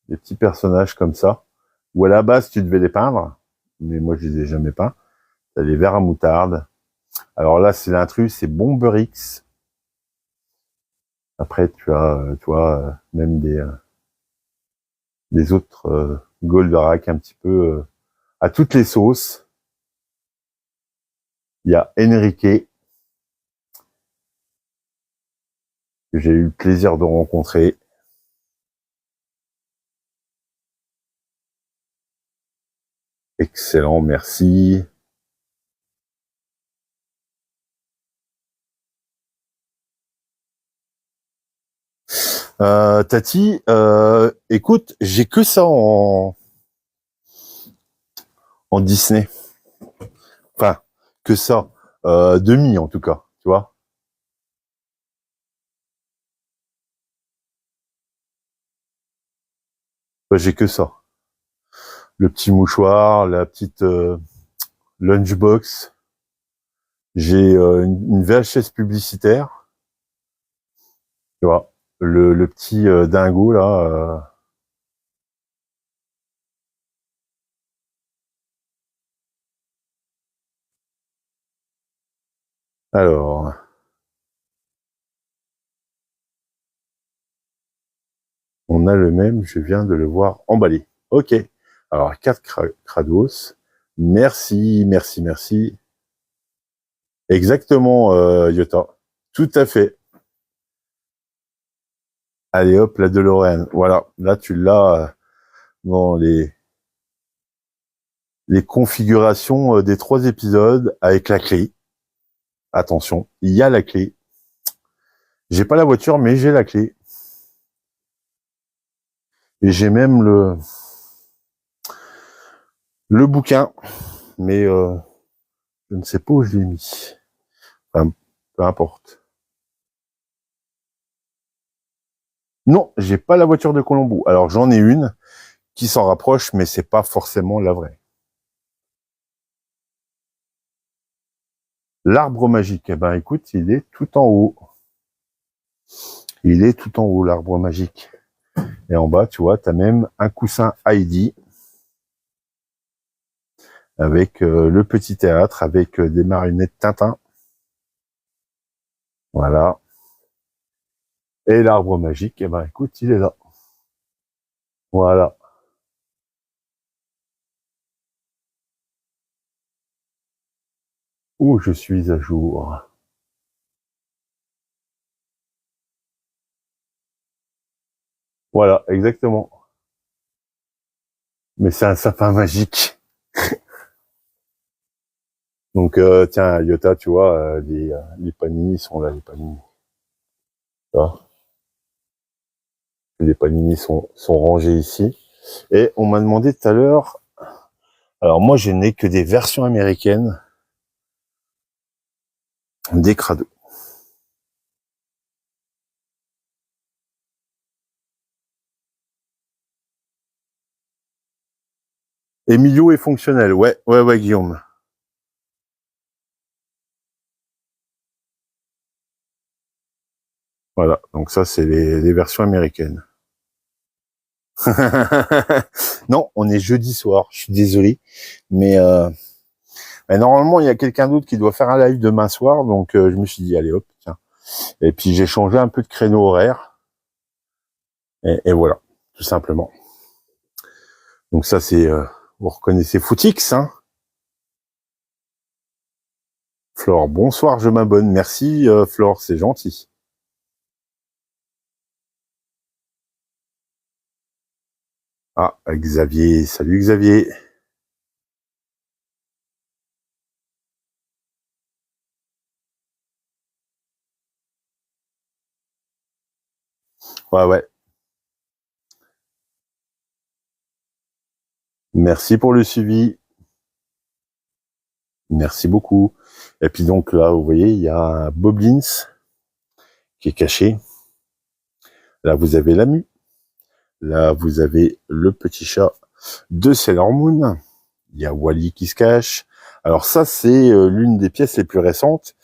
des petits personnages comme ça, où à la base, tu devais les peindre, mais moi, je les ai jamais peints. T'as les verres à moutarde. Alors là, c'est l'intrus, c'est Bomberix. Après, tu vois, même des autres Goldorak un petit peu à toutes les sauces. Il y a Enrique, que j'ai eu le plaisir de rencontrer. Excellent, merci. Tati, écoute, j'ai que ça en Disney. Enfin, que ça. Demi, en tout cas, tu vois. J'ai que ça. Le petit mouchoir, la petite lunchbox. J'ai une VHS publicitaire, tu vois. Le petit dingo, là. Alors, on a le même, je viens de le voir emballé. Ok. Alors, 4 Krados. Merci. Exactement, Yota. Tout à fait. Allez hop, la DeLorean. Voilà. Là, tu l'as dans les configurations des 3 épisodes avec la clé. Attention, il y a la clé. J'ai pas la voiture, mais j'ai la clé. Et j'ai même le bouquin, mais je ne sais pas où je l'ai mis. Enfin, peu importe. Non, j'ai pas la voiture de Colombo. Alors j'en ai une qui s'en rapproche, mais c'est pas forcément la vraie. L'arbre magique, eh ben écoute, il est tout en haut. Il est tout en haut, l'arbre magique. Et en bas, tu vois, tu as même un coussin Heidi avec le petit théâtre, avec des marionnettes Tintin. Voilà. Et l'arbre magique, eh ben écoute, il est là. Voilà. Où je suis à jour. Voilà, exactement. Mais c'est un sapin magique. Donc tiens, Iota, tu vois, les panini sont là, les panini. Tu vois, les panini sont rangés ici. Et on m'a demandé tout à l'heure, alors moi je n'ai que des versions américaines des crados. Emilio est fonctionnel, ouais, Guillaume. Voilà, donc ça c'est les versions américaines. Non, on est jeudi soir, je suis désolé, mais normalement il y a quelqu'un d'autre qui doit faire un live demain soir, donc je me suis dit allez hop, tiens. Et puis j'ai changé un peu de créneau horaire, et voilà, tout simplement. Donc ça c'est, vous reconnaissez Footix, hein. Flore, bonsoir, je m'abonne, merci Flore, c'est gentil. Ah, Xavier, salut Xavier. Ouais. Merci pour le suivi. Merci beaucoup. Et puis donc là, vous voyez, il y a un Boblins qui est caché. Là, vous avez la mue. Là, vous avez le petit chat de Sailor Moon. Il y a Wally qui se cache. Alors ça, c'est l'une des pièces les plus récentes.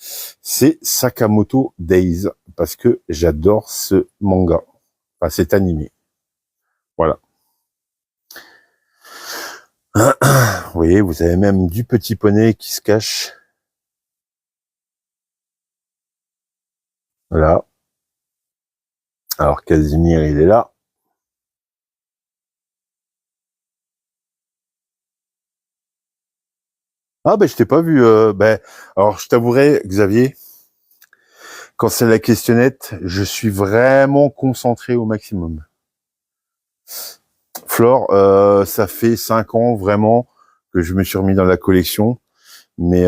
C'est Sakamoto Days. Parce que j'adore ce manga. Enfin, cet animé. Voilà. Vous voyez, vous avez même du petit poney qui se cache. Là. Alors, Casimir, il est là. Ah, ben, je t'ai pas vu. Alors, je t'avouerai, Xavier, quand c'est la questionnette, je suis vraiment concentré au maximum. Flore, ça fait 5 ans vraiment que je me suis remis dans la collection, mais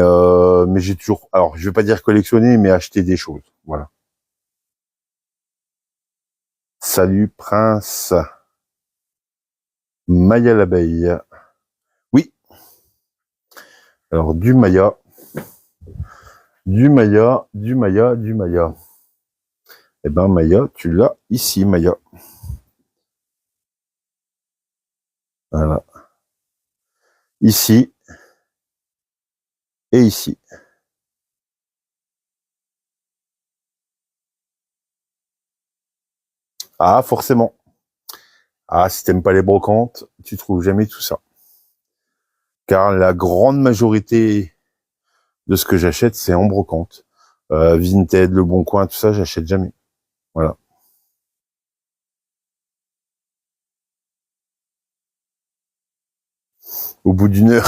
j'ai toujours, alors je vais pas dire collectionner, mais acheter des choses. Voilà. Salut Prince, Maya l'abeille. Oui. Alors du Maya, du Maya. Eh ben Maya, tu l'as ici, Maya. Voilà. Ici et ici. Ah, forcément. Ah, si t'aimes pas les brocantes, tu trouves jamais tout ça. Car la grande majorité de ce que j'achète, c'est en brocante. Vinted, Le Bon Coin, tout ça, j'achète jamais. Voilà. Au bout d'une heure.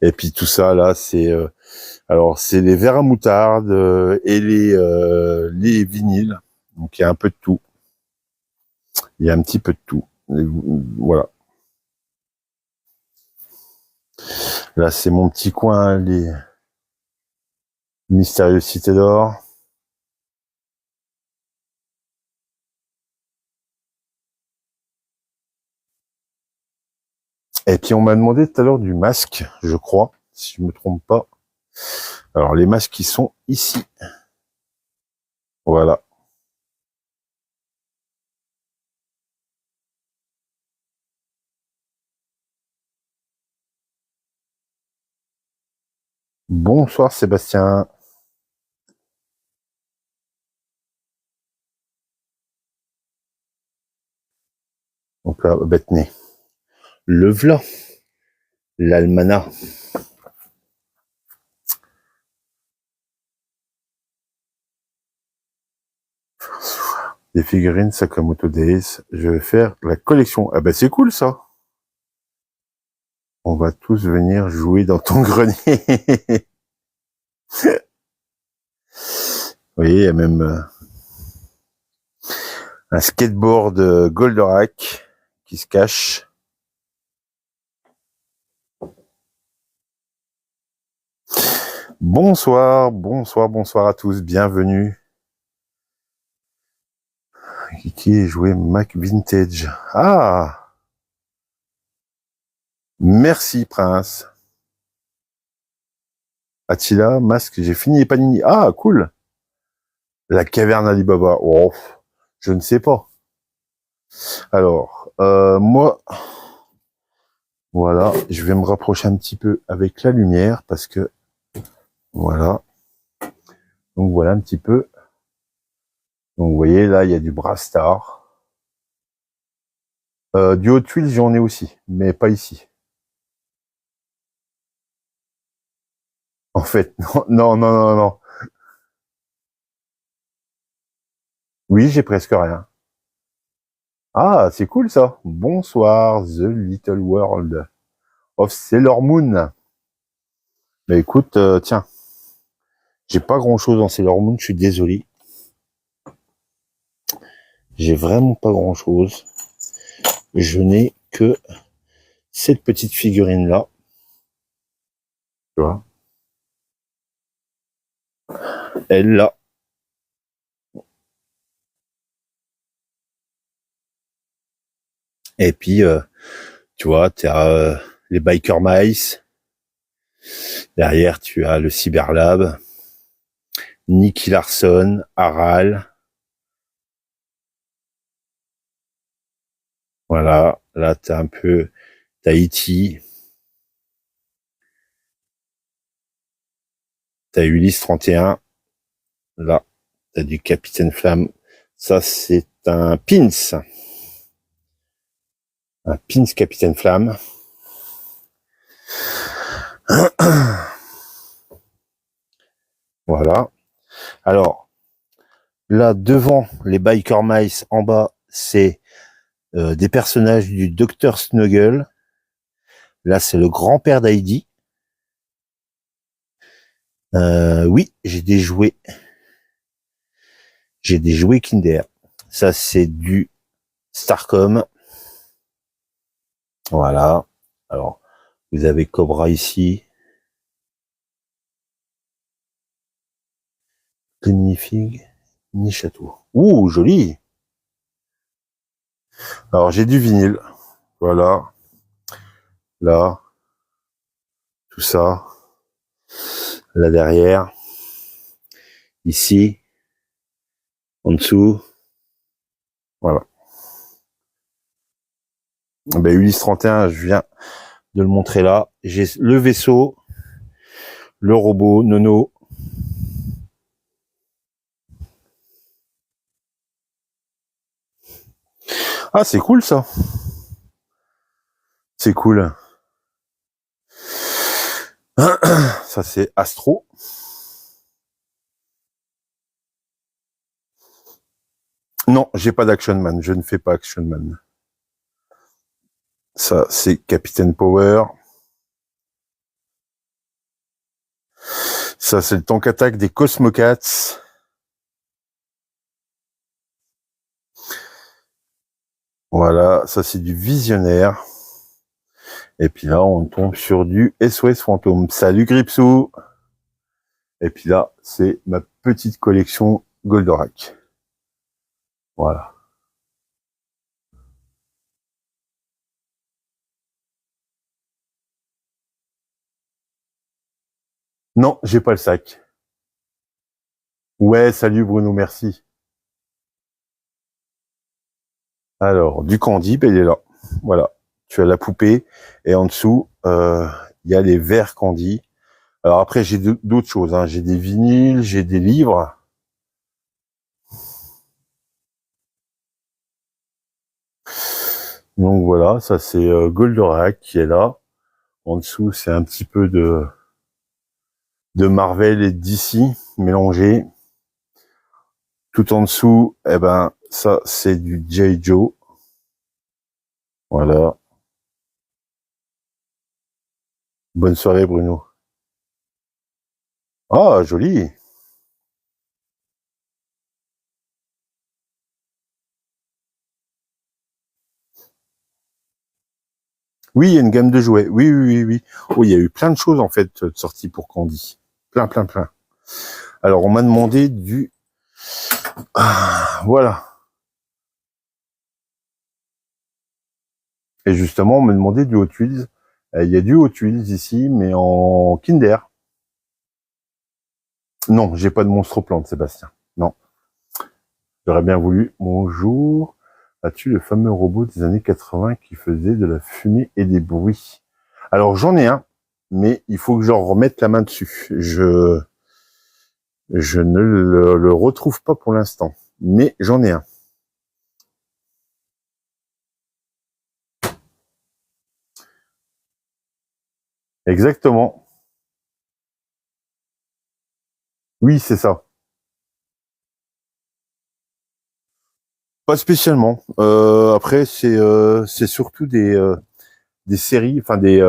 Et puis tout ça là, c'est alors c'est les verres à moutarde et les vinyles. Donc il y a un peu de tout. Il y a un petit peu de tout. Et voilà. Là c'est mon petit coin, les mystérieuses cités d'or. Et puis on m'a demandé tout à l'heure du masque, je crois, si je me trompe pas. Alors les masques qui sont ici. Voilà. Bonsoir Sébastien. Donc là, Bethany. Le v'là. L'almanach. Des figurines Sakamoto Days. Je vais faire la collection. Ah ben c'est cool ça. On va tous venir jouer dans ton grenier. Vous voyez, il y a même un skateboard Goldorak qui se cache. Bonsoir, bonsoir, bonsoir à tous. Bienvenue. Qui est joué Mac Vintage. Ah! Merci, Prince. Attila, masque, j'ai fini les panini. Ah, cool. La caverne Alibaba. Oh, je ne sais pas. Alors, moi, voilà, je vais me rapprocher un petit peu avec la lumière parce que, voilà. Donc, voilà un petit peu. Donc, vous voyez, là, il y a du Brastar. Du Hot Wheels, j'en ai aussi, mais pas ici. En fait, non, non, non, non, non. Oui, j'ai presque rien. Ah, c'est cool ça. Bonsoir, The Little World of Sailor Moon. Bah écoute, tiens, j'ai pas grand chose dans Sailor Moon, je suis désolé. J'ai vraiment pas grand chose. Je n'ai que cette petite figurine là. Tu vois. Elle là. Et puis, tu vois, tu as les Biker Mice. Derrière, tu as le Cyberlab. Nicky Larson, Aral. Voilà, là, t'as un peu Tahiti. T'as Ulysse 31. Là, t'as du Capitaine Flamme. Ça, c'est un pins. Un pins Capitaine Flamme. Voilà. Alors, là, devant les Biker Mice, en bas, c'est des personnages du Dr Snuggle. Là, c'est le grand-père d'Heidi. Oui, j'ai des jouets. J'ai des jouets Kinder. Ça, c'est du Starcom. Voilà. Alors, vous avez Cobra ici. Les minifigs, mini château. Ouh, joli. Alors, j'ai du vinyle. Voilà. Là. Tout ça. Là derrière. Ici. En dessous. Voilà. Ben, Ulysse 31, je viens de le montrer là. J'ai le vaisseau. Le robot, Nono. Ah, c'est cool ça. C'est cool. Ça, c'est Astro. Non, j'ai pas d'Action Man. Je ne fais pas Action Man. Ça, c'est Captain Power. Ça, c'est le tank attaque des Cosmocats. Voilà, ça, c'est du Visionnaire. Et puis là, on tombe sur du SOS Fantôme. Salut Gripsou. Et puis là, c'est ma petite collection Goldorak. Voilà. Non, j'ai pas le sac. Ouais, salut Bruno, merci. Alors, du candy, ben il est là. Voilà. Tu as la poupée et en dessous, il y a les verres candy. Alors après, j'ai d'autres choses. Hein. J'ai des vinyles, j'ai des livres. Donc voilà, ça c'est Goldorak qui est là. En dessous, c'est un petit peu de Marvel et de DC mélangés. Tout en dessous, eh ben ça c'est du J. Joe. Voilà. Bonne soirée Bruno. Ah, joli. Oui, il y a une gamme de jouets. Oui, oui, oui, oui. Oh, il y a eu plein de choses en fait de sorties pour Candy. Plein, plein, plein. Alors, on m'a demandé du... Ah, voilà. Et justement, on m'a demandé du Hot Wheels. Il y a du Hot Wheels ici, mais en Kinder. Non, j'ai pas de monstre plante, Sébastien. Non. J'aurais bien voulu. Bonjour. As-tu le fameux robot des années 80 qui faisait de la fumée et des bruits? Alors, j'en ai un, mais il faut que j'en remette la main dessus. Je ne le retrouve pas pour l'instant, mais j'en ai un. Exactement. Oui, c'est ça. Pas spécialement. Après, c'est surtout des séries, enfin des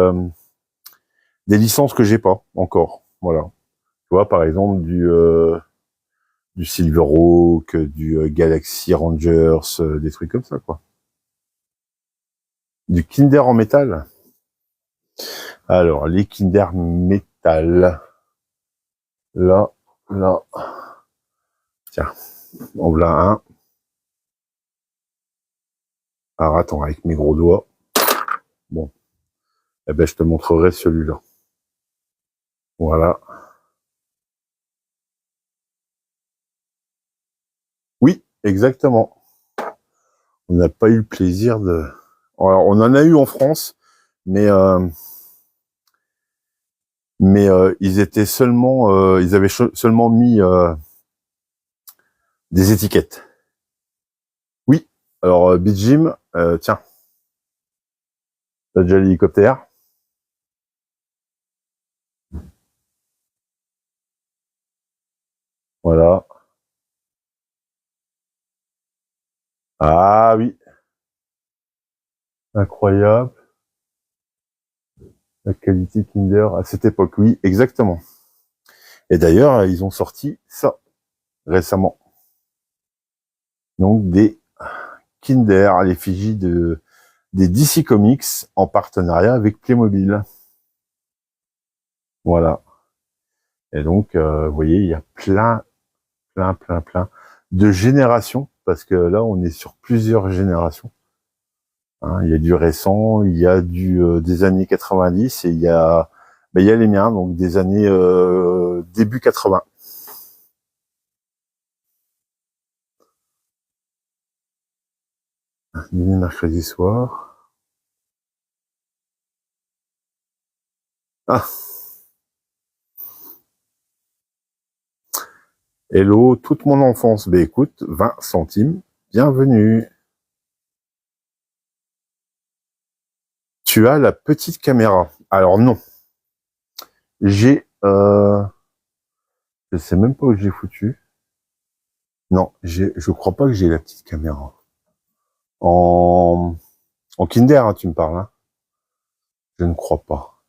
licences que j'ai pas encore. Voilà. Tu vois, par exemple du Silverhawk, du Galaxy Rangers, des trucs comme ça, quoi. Du Kinder en métal. Alors, les Kinder métal. Là, là. Tiens, en voilà un. Alors attends, avec mes gros doigts. Bon, eh ben je te montrerai celui-là. Voilà. Oui, exactement. On n'a pas eu le plaisir de... Alors, on en a eu en France, mais ils étaient seulement... ils avaient seulement mis des étiquettes. Oui. Alors, Beat Jim, tiens, t'as déjà l'hélicoptère. Voilà. Ah oui, incroyable. La qualité Kinder à cette époque, oui, exactement. Et d'ailleurs, ils ont sorti ça récemment. Donc des Kinder à l'effigie des DC Comics en partenariat avec Playmobil. Voilà. Et donc, vous voyez, il y a plein de générations, parce que là, on est sur plusieurs générations. Hein, il y a du récent, il y a des années 90 et il y a les miens, donc des années début 80. Dîner mercredi soir. Ah, hello, toute mon enfance. Ben écoute, 20 centimes, bienvenue. Tu as la petite caméra. Alors non, j'ai, je sais même pas où j'ai foutu. Non, je crois pas que j'ai la petite caméra. En, en Kinder, hein, tu me parles, hein? Je ne crois pas.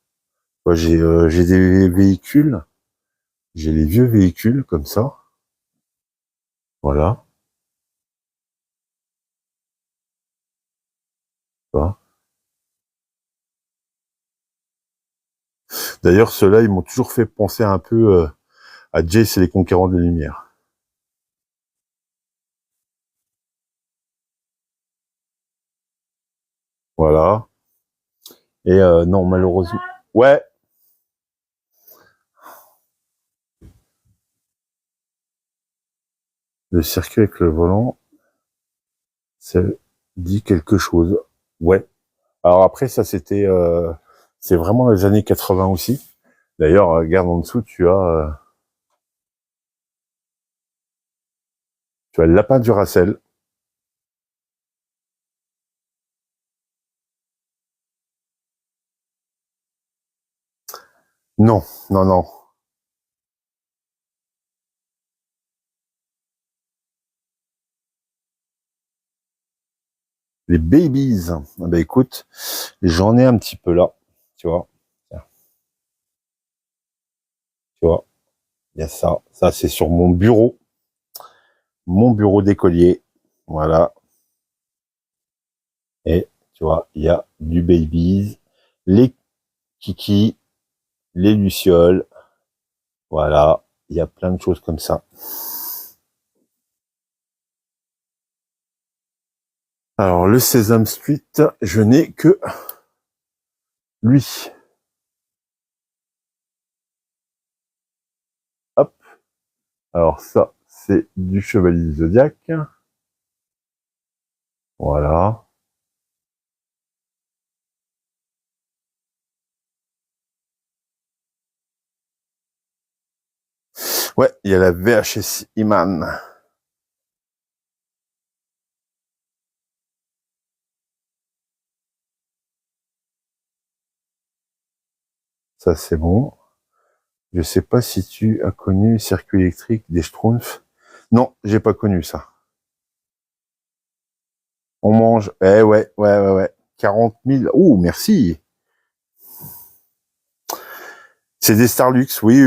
Moi, j'ai des véhicules, j'ai les vieux véhicules comme ça. Voilà. Voilà. D'ailleurs, ceux-là, ils m'ont toujours fait penser un peu à Jace et les Conquérants de la Lumière. Voilà. Et non, malheureusement. Ouais, Le circuit avec le volant, ça dit quelque chose. Ouais. Alors après, ça c'était... c'est vraiment les années 80 aussi. D'ailleurs, regarde en dessous, tu as le lapin du Racel. Non, non, non. Les babies. Ah bah écoute, j'en ai un petit peu là. Tu vois. Tiens, tu vois. Il y a ça. Ça, c'est sur mon bureau. Mon bureau d'écolier. Voilà. Et tu vois, il y a du babies, les kikis, les lucioles. Voilà. Il y a plein de choses comme ça. Alors, le Sesame Street, je n'ai que lui. Hop. Alors ça, c'est du Chevalier du Zodiaque. Voilà. Ouais, il y a la VHS Iman. Ça, c'est bon. Je sais pas si tu as connu Circuit électrique des Schtroumpfs. Non, j'ai pas connu ça. On mange. Eh ouais. 40 000. Oh, merci. C'est des Starlux. Oui,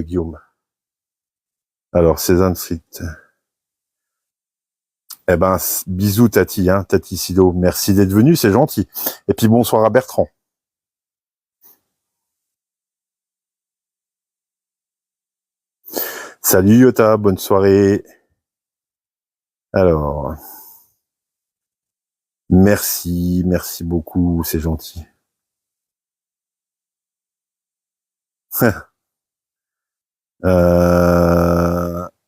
Guillaume. Alors, Sesame Street. Eh ben, bisous Tati, hein, Tati Sido. Merci d'être venu, c'est gentil. Et puis bonsoir à Bertrand. Salut Yota, bonne soirée. Alors, merci beaucoup, c'est gentil.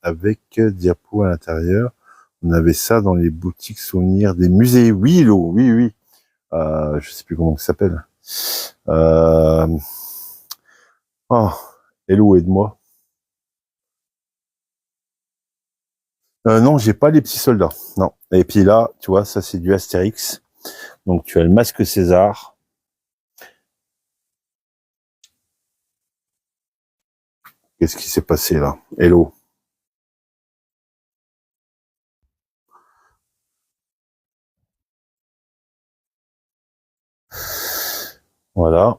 Avec diapo à l'intérieur, on avait ça dans les boutiques souvenirs des musées. Oui, oui. Je sais plus comment ça s'appelle. Euh, oh, Hello, aide-moi. Non, j'ai pas les petits soldats. Non. Et puis là, tu vois, ça c'est du Astérix. Donc tu as le masque César. Qu'est-ce qui s'est passé là? Hello. Voilà.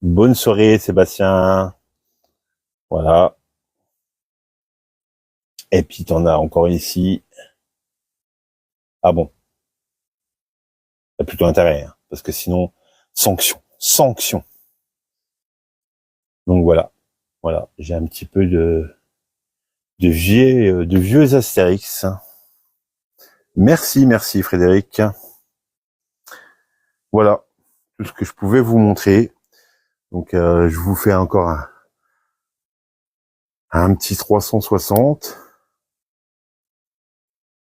Bonne soirée, Sébastien. Voilà. Et puis t'en as encore ici. Ah bon, t'as plutôt intérêt, hein, parce que sinon, sanction. Donc voilà. J'ai un petit peu de vieux Astérix. Merci Frédéric. Voilà tout ce que je pouvais vous montrer. Donc je vous fais encore un petit 360.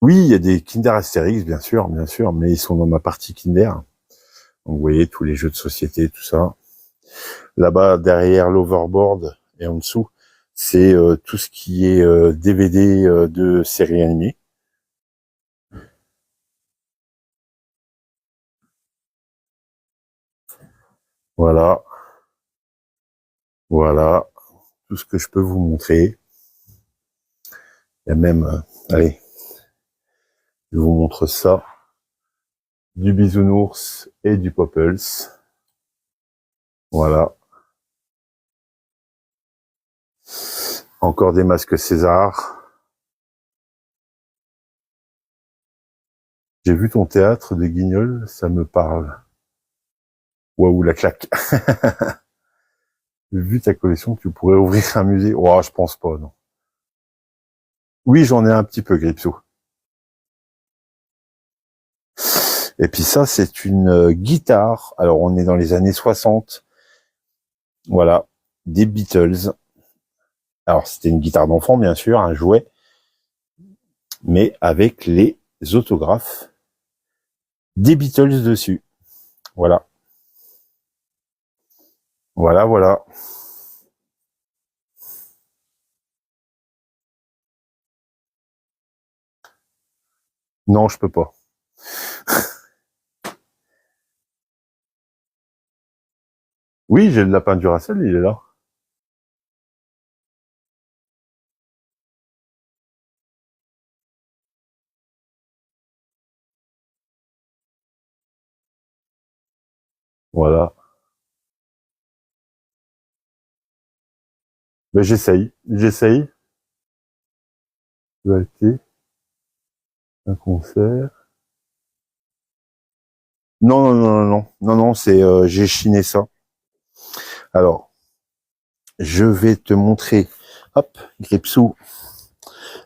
Oui, il y a des Kinder Astérix, bien sûr, mais ils sont dans ma partie Kinder. Donc vous voyez tous les jeux de société, tout ça. Là-bas, derrière l'overboard et en dessous, c'est tout ce qui est DVD de séries animées. Voilà, tout ce que je peux vous montrer. Il y a même, allez, je vous montre ça, du bisounours et du Popples. Voilà. Encore des masques César. J'ai vu ton théâtre de Guignol, ça me parle. Waouh, la claque. Vu ta collection, tu pourrais ouvrir un musée. Oh, je pense pas, non. Oui, j'en ai un petit peu, Gripsou. Et puis ça, c'est une guitare. Alors, on est dans les années 60. Voilà, des Beatles Alors, c'était une guitare d'enfant, bien sûr, un jouet, mais avec les autographes des Beatles dessus. Voilà. Voilà, voilà. Non, je peux pas. Oui, j'ai le lapin du Racel, il est là. Voilà. Ben, j'essaye. Été, un concert. Non, non, non, non, non, non, c'est, j'ai chiné ça. Alors, je vais te montrer. Hop, Gripsou.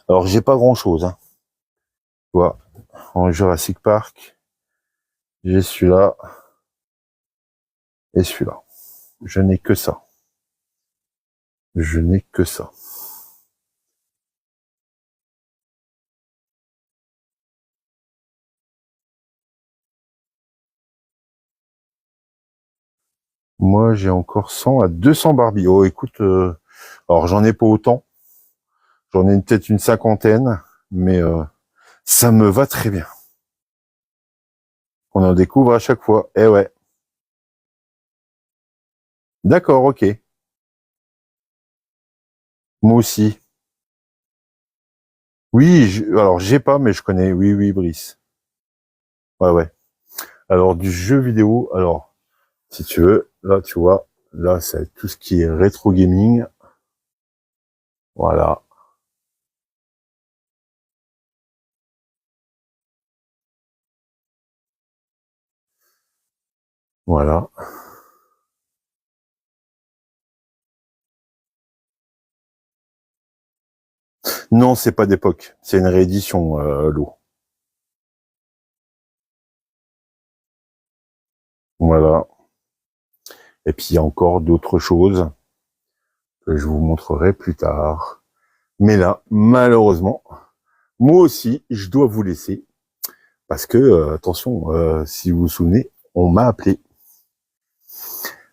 Alors, j'ai pas grand chose, hein. Tu vois, en Jurassic Park, j'ai celui-là et celui-là. Je n'ai que ça. Je n'ai que ça. Moi, j'ai encore 100 à 200 Barbie. Oh, écoute, alors j'en ai pas autant. J'en ai peut-être une cinquantaine, mais ça me va très bien. On en découvre à chaque fois. Eh ouais. D'accord, ok. Moi aussi. Oui, alors j'ai pas, mais je connais. Oui, oui, Brice. Ouais, ouais. Alors du jeu vidéo, alors si tu veux, là tu vois, là c'est tout ce qui est rétro gaming. Voilà, voilà. Non, c'est pas d'époque, c'est une réédition, l'eau. Voilà. Et puis il y a encore d'autres choses que je vous montrerai plus tard. Mais là, malheureusement, moi aussi, je dois vous laisser parce que attention, si vous vous souvenez, on m'a appelé.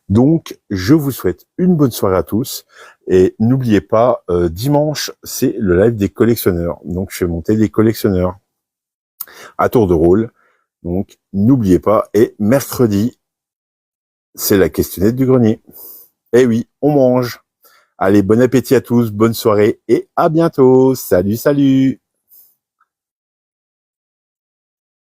Donc, je vous souhaite une bonne soirée à tous. Et n'oubliez pas, dimanche, c'est le live des collectionneurs. Donc, je vais monter des collectionneurs à tour de rôle. Donc, n'oubliez pas. Et mercredi, c'est la questionnette du grenier. Eh oui, on mange. Allez, bon appétit à tous, bonne soirée et à bientôt. Salut, salut.